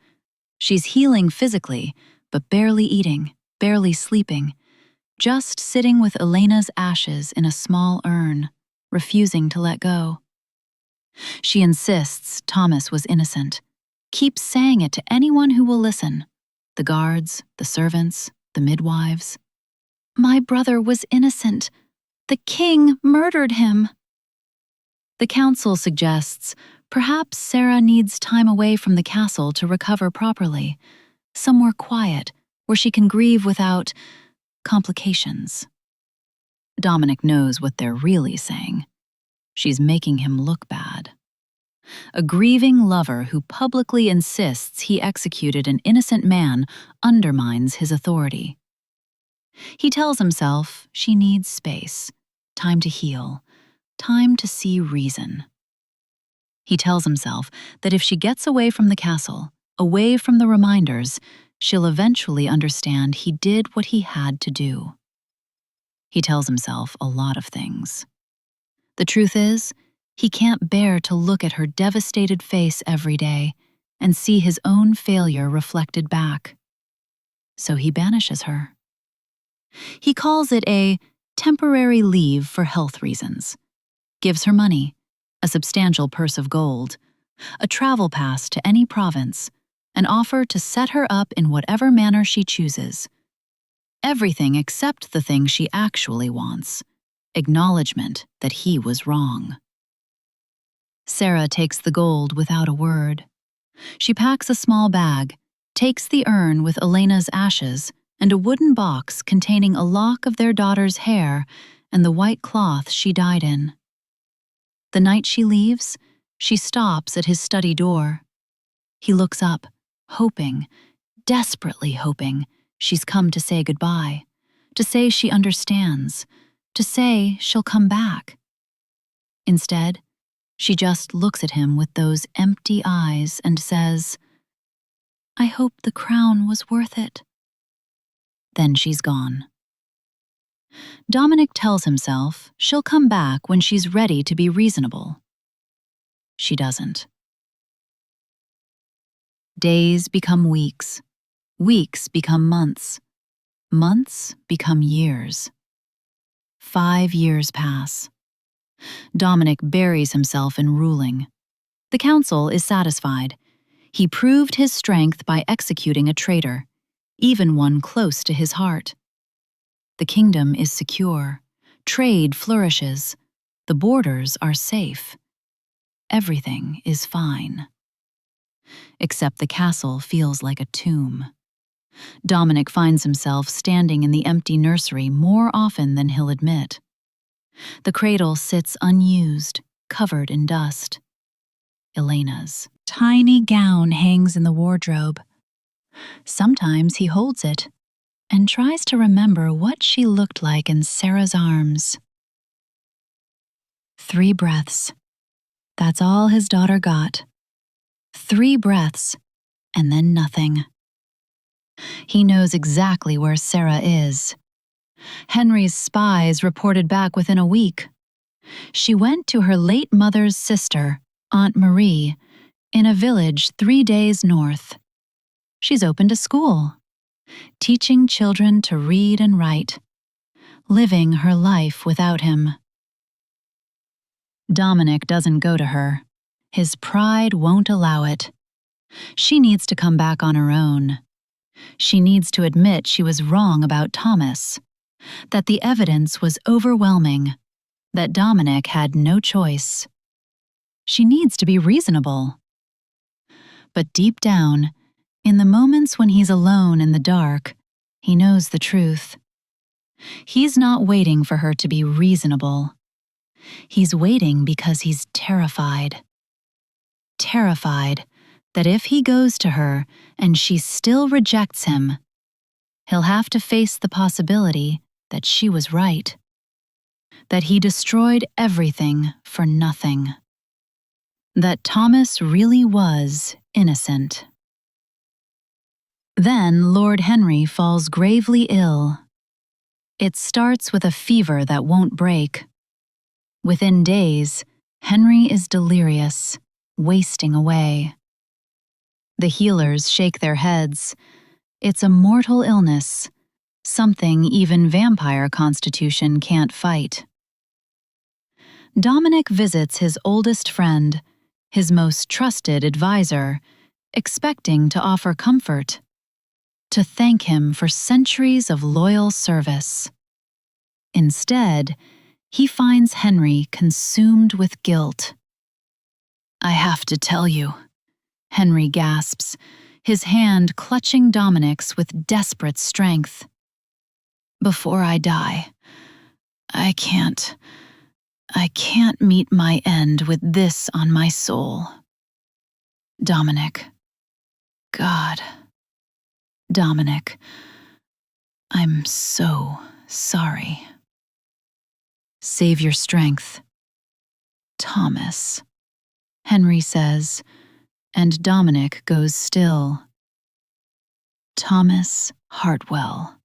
She's healing physically, but barely eating, barely sleeping, just sitting with Elena's ashes in a small urn, refusing to let go. She insists Thomas was innocent, keeps saying it to anyone who will listen, the guards, the servants, the midwives. My brother was innocent. The king murdered him. The council suggests perhaps Sarah needs time away from the castle to recover properly, somewhere quiet where she can grieve without complications. Dominic knows what they're really saying. She's making him look bad. A grieving lover who publicly insists he executed an innocent man undermines his authority. He tells himself she needs space, time to heal, time to see reason. He tells himself that if she gets away from the castle, away from the reminders, she'll eventually understand he did what he had to do. He tells himself a lot of things. The truth is, he can't bear to look at her devastated face every day and see his own failure reflected back. So he banishes her. He calls it a temporary leave for health reasons, gives her money, a substantial purse of gold, a travel pass to any province, and offer to set her up in whatever manner she chooses. Everything except the thing she actually wants: acknowledgement that he was wrong. Sarah takes the gold without a word. She packs a small bag, takes the urn with Elena's ashes and a wooden box containing a lock of their daughter's hair and the white cloth she died in. The night she leaves, she stops at his study door. He looks up, hoping, desperately hoping, she's come to say goodbye, to say she understands, to say she'll come back. Instead, she just looks at him with those empty eyes and says, "I hope the crown was worth it." Then she's gone. Dominic tells himself she'll come back when she's ready to be reasonable. She doesn't. Days become weeks. Weeks become months. Months become years. 5 years pass. Dominic buries himself in ruling. The council is satisfied. He proved his strength by executing a traitor, even one close to his heart. The kingdom is secure. Trade flourishes. The borders are safe. Everything is fine. Except the castle feels like a tomb. Dominic finds himself standing in the empty nursery more often than he'll admit. The cradle sits unused, covered in dust. Elena's tiny gown hangs in the wardrobe. Sometimes he holds it and tries to remember what she looked like in Sarah's arms. 3 breaths. That's all his daughter got. 3 breaths, and then nothing. He knows exactly where Sarah is. Henry's spies reported back within a week. She went to her late mother's sister, Aunt Marie, in a village 3 days north. She's opened a school, teaching children to read and write, living her life without him. Dominic doesn't go to her. His pride won't allow it. She needs to come back on her own. She needs to admit she was wrong about Thomas, that the evidence was overwhelming, that Dominic had no choice. She needs to be reasonable. But deep down, in the moments when he's alone in the dark, he knows the truth. He's not waiting for her to be reasonable. He's waiting because he's terrified. Terrified that if he goes to her and she still rejects him, he'll have to face the possibility that she was right, that he destroyed everything for nothing, that Thomas really was innocent. Then Lord Henry falls gravely ill. It starts with a fever that won't break. Within days, Henry is delirious, wasting away. The healers shake their heads. It's a mortal illness, something even vampire constitution can't fight. Dominic visits his oldest friend, his most trusted advisor, expecting to offer comfort, to thank him for centuries of loyal service. Instead, he finds Henry consumed with guilt. "I have to tell you," Henry gasps, his hand clutching Dominic's with desperate strength. "Before I die, I can't meet my end with this on my soul. Dominic. God. Dominic. I'm so sorry. Save your strength. Thomas," Henry says, and Dominic goes still. Thomas Hartwell.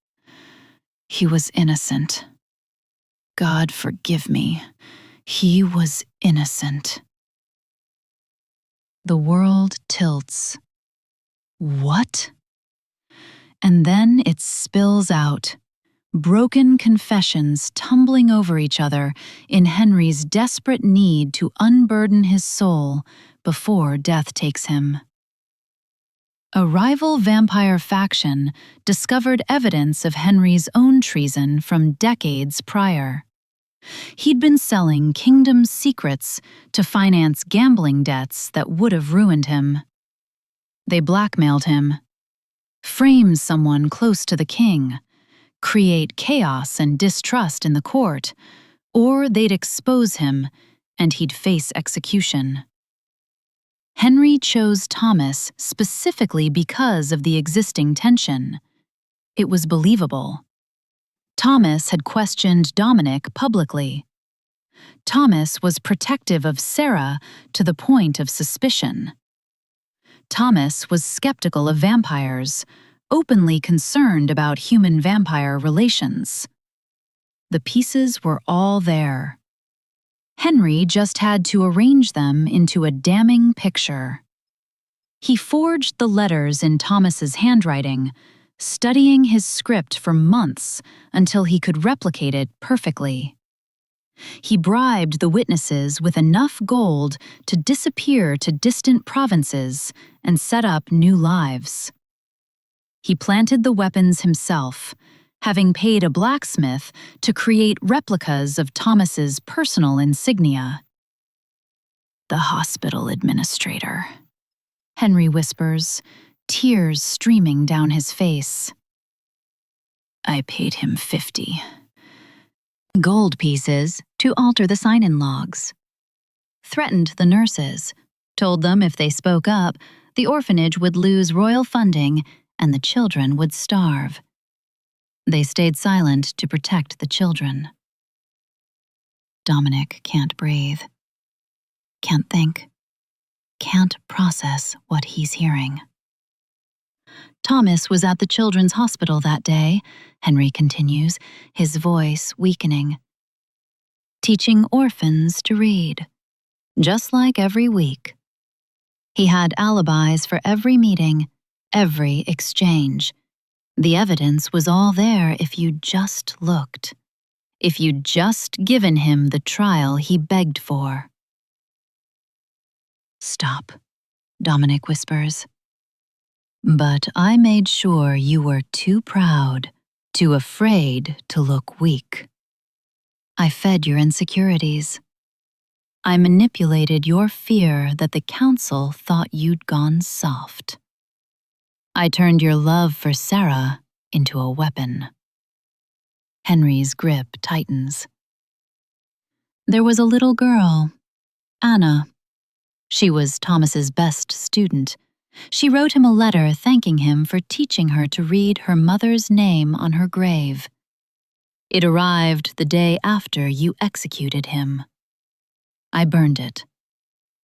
He was innocent. God forgive me. He was innocent. The world tilts. What? And then it spills out. Broken confessions tumbling over each other in Henry's desperate need to unburden his soul before death takes him. A rival vampire faction discovered evidence of Henry's own treason from decades prior. He'd been selling kingdom secrets to finance gambling debts that would have ruined him. They blackmailed him, frame someone close to the king, create chaos and distrust in the court, or they'd expose him and he'd face execution. Henry chose Thomas specifically because of the existing tension. It was believable. Thomas had questioned Dominic publicly. Thomas was protective of Sarah to the point of suspicion. Thomas was skeptical of vampires, openly concerned about human-vampire relations. The pieces were all there. Henry just had to arrange them into a damning picture. He forged the letters in Thomas's handwriting, studying his script for months until he could replicate it perfectly. He bribed the witnesses with enough gold to disappear to distant provinces and set up new lives. He planted the weapons himself, having paid a blacksmith to create replicas of Thomas's personal insignia. "The hospital administrator," Henry whispers, tears streaming down his face. "I paid him 50 gold pieces to alter the sign-in logs. Threatened the nurses, told them if they spoke up, the orphanage would lose royal funding and the children would starve. They stayed silent to protect the children." Dominic can't breathe, can't think, can't process what he's hearing. "Thomas was at the children's hospital that day," Henry continues, his voice weakening. "Teaching orphans to read, just like every week. He had alibis for every meeting, every exchange. The evidence was all there if you just looked. If you'd just given him the trial he begged for." "Stop," Dominic whispers. "But I made sure you were too proud, too afraid to look weak. I fed your insecurities. I manipulated your fear that the council thought you'd gone soft. I turned your love for Sarah into a weapon." Henry's grip tightens. "There was a little girl, Anna. She was Thomas's best student. She wrote him a letter thanking him for teaching her to read her mother's name on her grave. It arrived the day after you executed him. I burned it.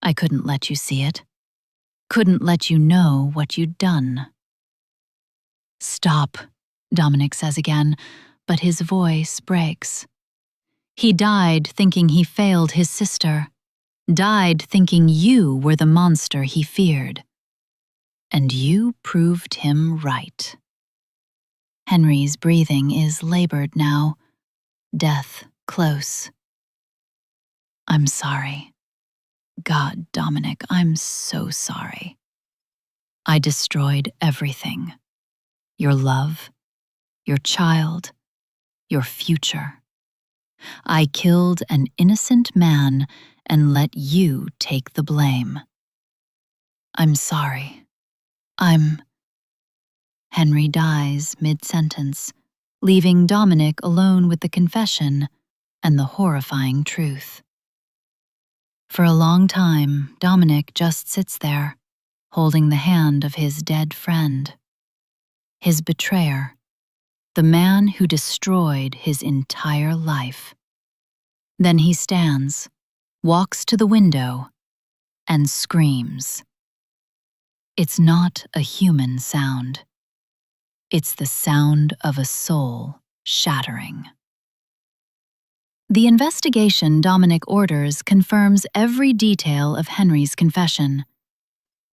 I couldn't let you see it. Couldn't let you know what you'd done." "Stop," Dominic says again, but his voice breaks. "He died thinking he failed his sister. Died thinking you were the monster he feared. And you proved him right." Henry's breathing is labored now, death close. "I'm sorry. God, Dominic, I'm so sorry. I destroyed everything. Your love, your child, your future. I killed an innocent man and let you take the blame. I'm sorry. Henry dies mid-sentence, leaving Dominic alone with the confession and the horrifying truth. For a long time, Dominic just sits there, holding the hand of his dead friend. His betrayer, the man who destroyed his entire life. Then he stands, walks to the window, and screams. It's not a human sound. It's the sound of a soul shattering. The investigation Dominic orders confirms every detail of Henry's confession.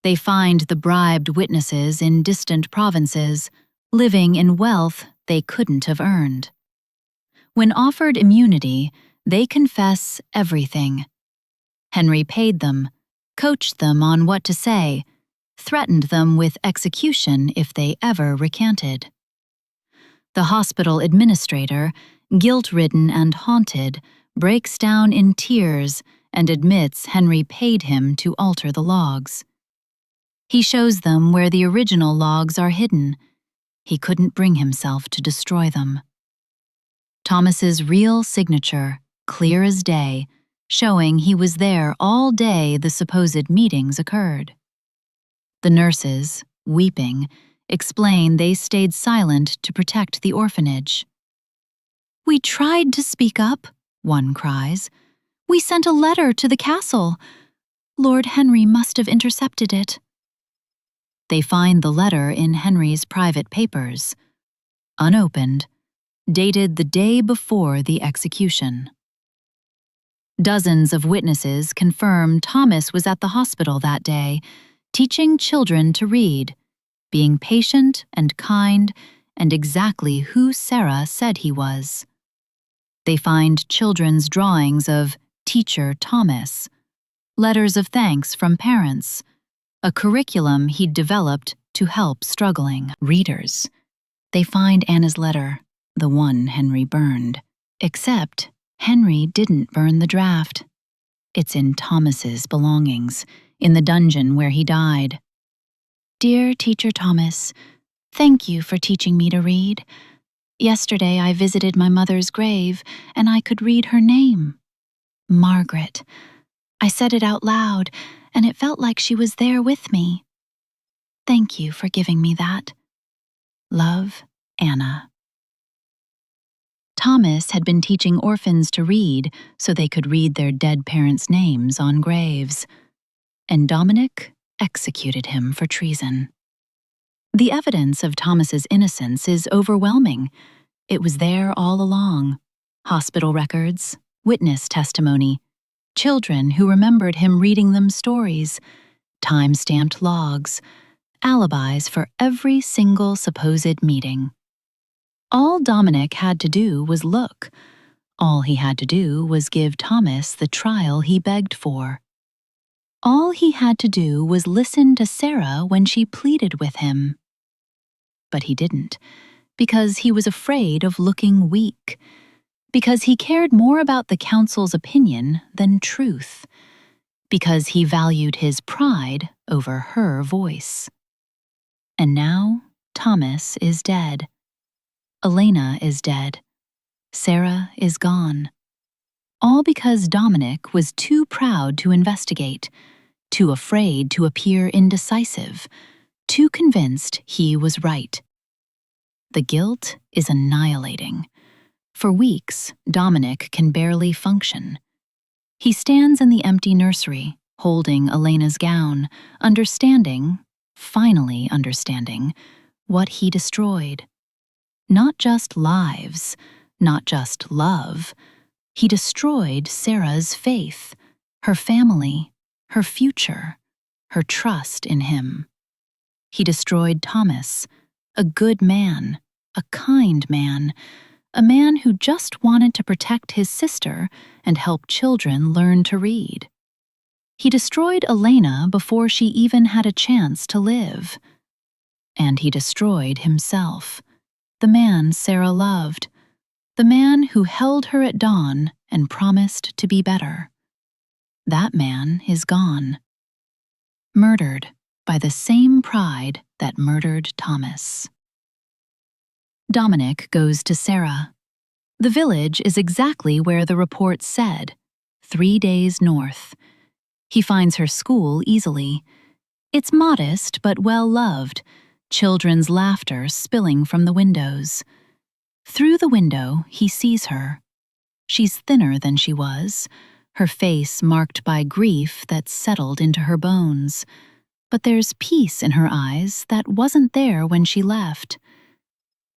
They find the bribed witnesses in distant provinces, living in wealth they couldn't have earned. When offered immunity, they confess everything. Henry paid them, coached them on what to say, threatened them with execution if they ever recanted. The hospital administrator, guilt-ridden and haunted, breaks down in tears and admits Henry paid him to alter the logs. He shows them where the original logs are hidden. He couldn't bring himself to destroy them. Thomas's real signature, clear as day, showing he was there all day the supposed meetings occurred. The nurses, weeping, explain they stayed silent to protect the orphanage. "We tried to speak up," one cries. "We sent a letter to the castle. Lord Henry must have intercepted it." They find the letter in Henry's private papers, unopened, dated the day before the execution. Dozens of witnesses confirm Thomas was at the hospital that day, teaching children to read, being patient and kind, and exactly who Sarah said he was. They find children's drawings of Teacher Thomas, letters of thanks from parents, a curriculum he'd developed to help struggling readers. They find Anna's letter, the one Henry burned, except Henry didn't burn the draft. It's in Thomas's belongings, in the dungeon where he died. "Dear Teacher Thomas, thank you for teaching me to read. Yesterday I visited my mother's grave, and I could read her name. Margaret. I said it out loud, and it felt like she was there with me. Thank you for giving me that. Love, Anna." Thomas had been teaching orphans to read so they could read their dead parents' names on graves, and Dominic executed him for treason. The evidence of Thomas's innocence is overwhelming. It was there all along. Hospital records, witness testimony, children who remembered him reading them stories, time-stamped logs, alibis for every single supposed meeting. All Dominic had to do was look. All he had to do was give Thomas the trial he begged for. All he had to do was listen to Sarah when she pleaded with him. But he didn't, because he was afraid of looking weak, because he cared more about the council's opinion than truth, because he valued his pride over her voice. And now Thomas is dead. Elena is dead. Sarah is gone. All because Dominic was too proud to investigate, too afraid to appear indecisive, too convinced he was right. The guilt is annihilating. For weeks, Dominic can barely function. He stands in the empty nursery, holding Elena's gown, understanding, finally understanding, what he destroyed. Not just lives, not just love. He destroyed Sarah's faith, her family, her future, her trust in him. He destroyed Thomas, a good man, a kind man, a man who just wanted to protect his sister and help children learn to read. He destroyed Elena before she even had a chance to live. And he destroyed himself, the man Sarah loved, the man who held her at dawn and promised to be better. That man is gone. Murdered by the same pride that murdered Thomas. Dominic goes to Sarah. The village is exactly where the report said, 3 days north. He finds her school easily. It's modest but well-loved, children's laughter spilling from the windows. Through the window, he sees her. She's thinner than she was, her face marked by grief that settled into her bones. But there's peace in her eyes that wasn't there when she left.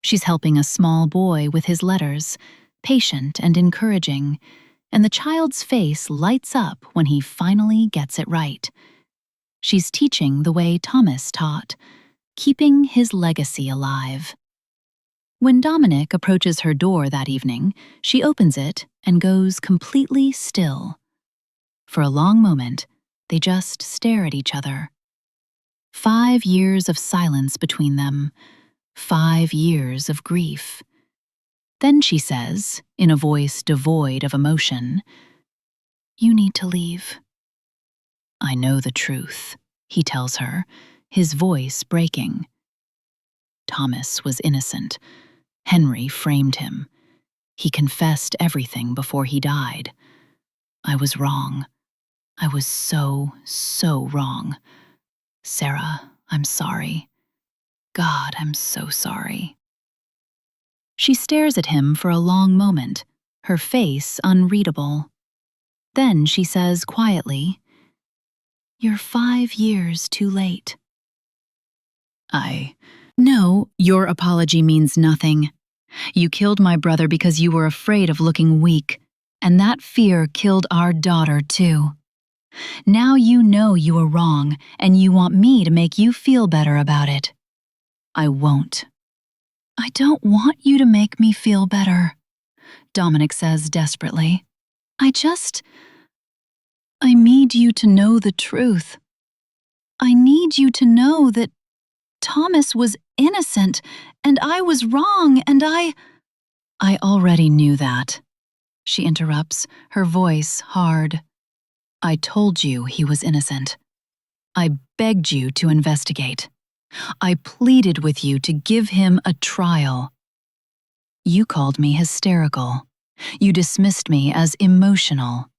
She's helping a small boy with his letters, patient and encouraging, and the child's face lights up when he finally gets it right. She's teaching the way Thomas taught, keeping his legacy alive. When Dominic approaches her door that evening, she opens it and goes completely still. For a long moment, they just stare at each other. 5 years of silence between them, 5 years of grief. Then she says, in a voice devoid of emotion, "You need to leave." "I know the truth," he tells her, his voice breaking. Thomas was innocent. Henry framed him. He confessed everything before he died. I was wrong. I was so wrong. Sarah, I'm sorry. God, I'm so sorry. She stares at him for a long moment, her face unreadable. Then she says quietly, "You're 5 years too late." No, your apology means nothing. You killed my brother because you were afraid of looking weak, and that fear killed our daughter too. Now you know you were wrong, and you want me to make you feel better about it. I won't. I don't want you to make me feel better, Dominic says desperately. I need you to know the truth. I need you to know that Thomas was innocent, and I was wrong, and I already knew that, she interrupts, her voice hard. I told you he was innocent. I begged you to investigate. I pleaded with you to give him a trial. You called me hysterical. You dismissed me as emotional.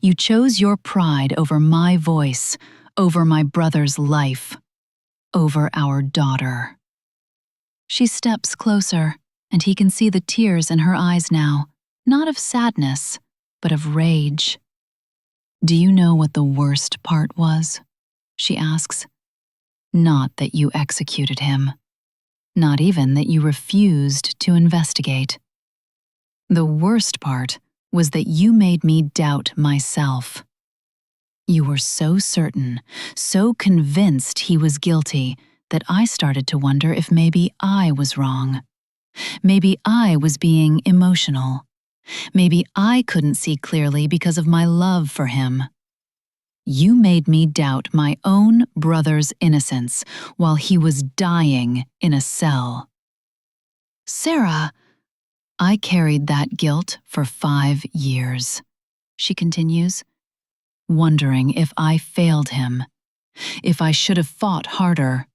You chose your pride over my voice, over my brother's life, over our daughter. She steps closer, and he can see the tears in her eyes now, not of sadness, but of rage. Do you know what the worst part was? She asks. Not that you executed him. Not even that you refused to investigate. The worst part was that you made me doubt myself. You were so certain, so convinced he was guilty, that I started to wonder if maybe I was wrong. Maybe I was being emotional. Maybe I couldn't see clearly because of my love for him. You made me doubt my own brother's innocence while he was dying in a cell. Sarah, I carried that guilt for 5 years, she continues, wondering if I failed him, if I should have fought harder,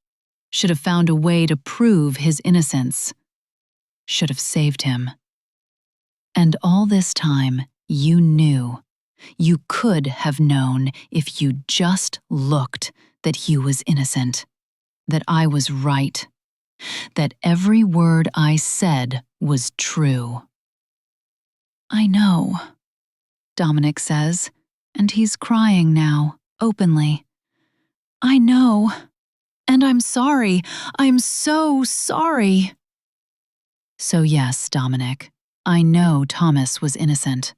should have found a way to prove his innocence, should have saved him. And all this time, you knew. You could have known if you just looked that he was innocent, that I was right, that every word I said was true. I know, Dominic says, and he's crying now, openly. I know, and I'm sorry. I'm so sorry. So yes, Dominic, I know Thomas was innocent.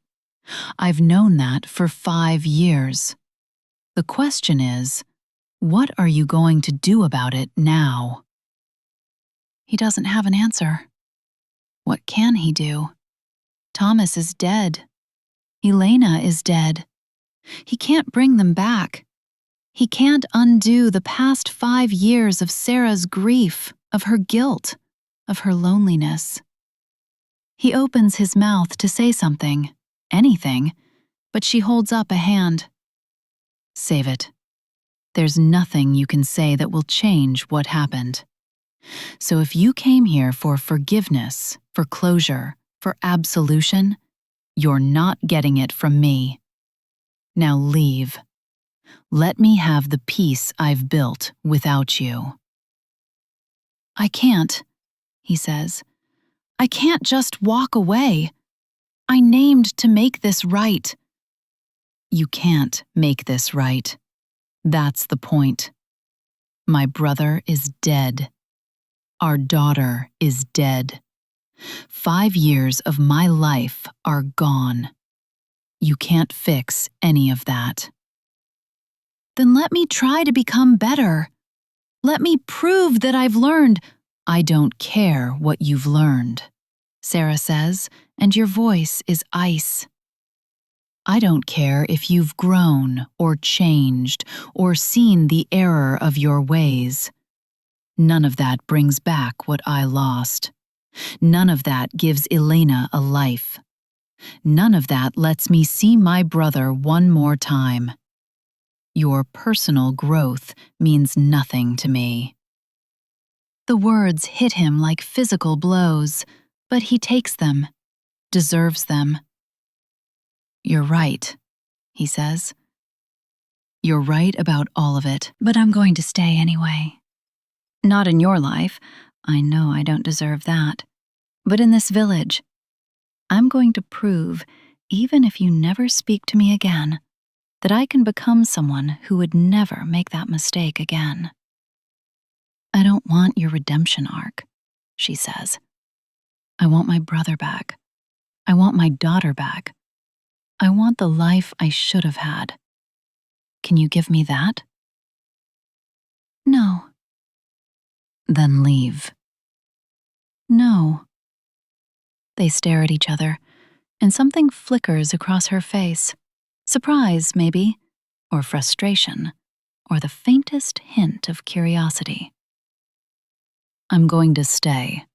I've known that for 5 years. The question is, what are you going to do about it now? He doesn't have an answer. What can he do? Thomas is dead. Elena is dead. He can't bring them back. He can't undo the past 5 years of Sarah's grief, of her guilt, of her loneliness. He opens his mouth to say something, anything, but she holds up a hand. Save it. There's nothing you can say that will change what happened. So if you came here for forgiveness, for closure, for absolution, you're not getting it from me. Now leave. Let me have the peace I've built without you. I can't, he says. I can't just walk away. I named to make this right. You can't make this right. That's the point. My brother is dead. Our daughter is dead. 5 years of my life are gone. You can't fix any of that. Then let me try to become better. Let me prove that I've learned. I don't care what you've learned, Sarah says, and your voice is ice. I don't care if you've grown or changed or seen the error of your ways. None of that brings back what I lost. None of that gives Elena a life. None of that lets me see my brother one more time. Your personal growth means nothing to me." The words hit him like physical blows, but he takes them, deserves them. "You're right," he says. "You're right about all of it, but I'm going to stay anyway. Not in your life, I know I don't deserve that, but in this village. I'm going to prove, even if you never speak to me again, that I can become someone who would never make that mistake again." "I don't want your redemption arc," she says. "I want my brother back. I want my daughter back. I want the life I should have had. Can you give me that?" "No." "Then leave." "No." They stare at each other, and something flickers across her face. Surprise, maybe, or frustration, or the faintest hint of curiosity. "I'm going to stay,"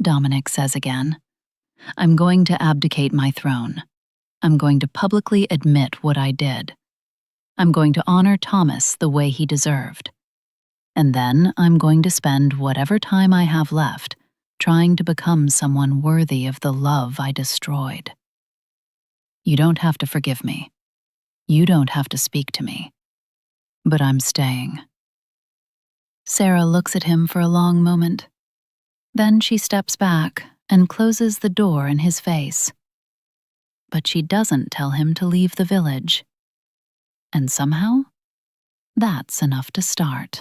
Dominic says again. "I'm going to abdicate my throne. I'm going to publicly admit what I did. I'm going to honor Thomas the way he deserved. And then I'm going to spend whatever time I have left trying to become someone worthy of the love I destroyed. You don't have to forgive me. You don't have to speak to me. But I'm staying." Sarah looks at him for a long moment. Then she steps back and closes the door in his face. But she doesn't tell him to leave the village. And somehow, that's enough to start.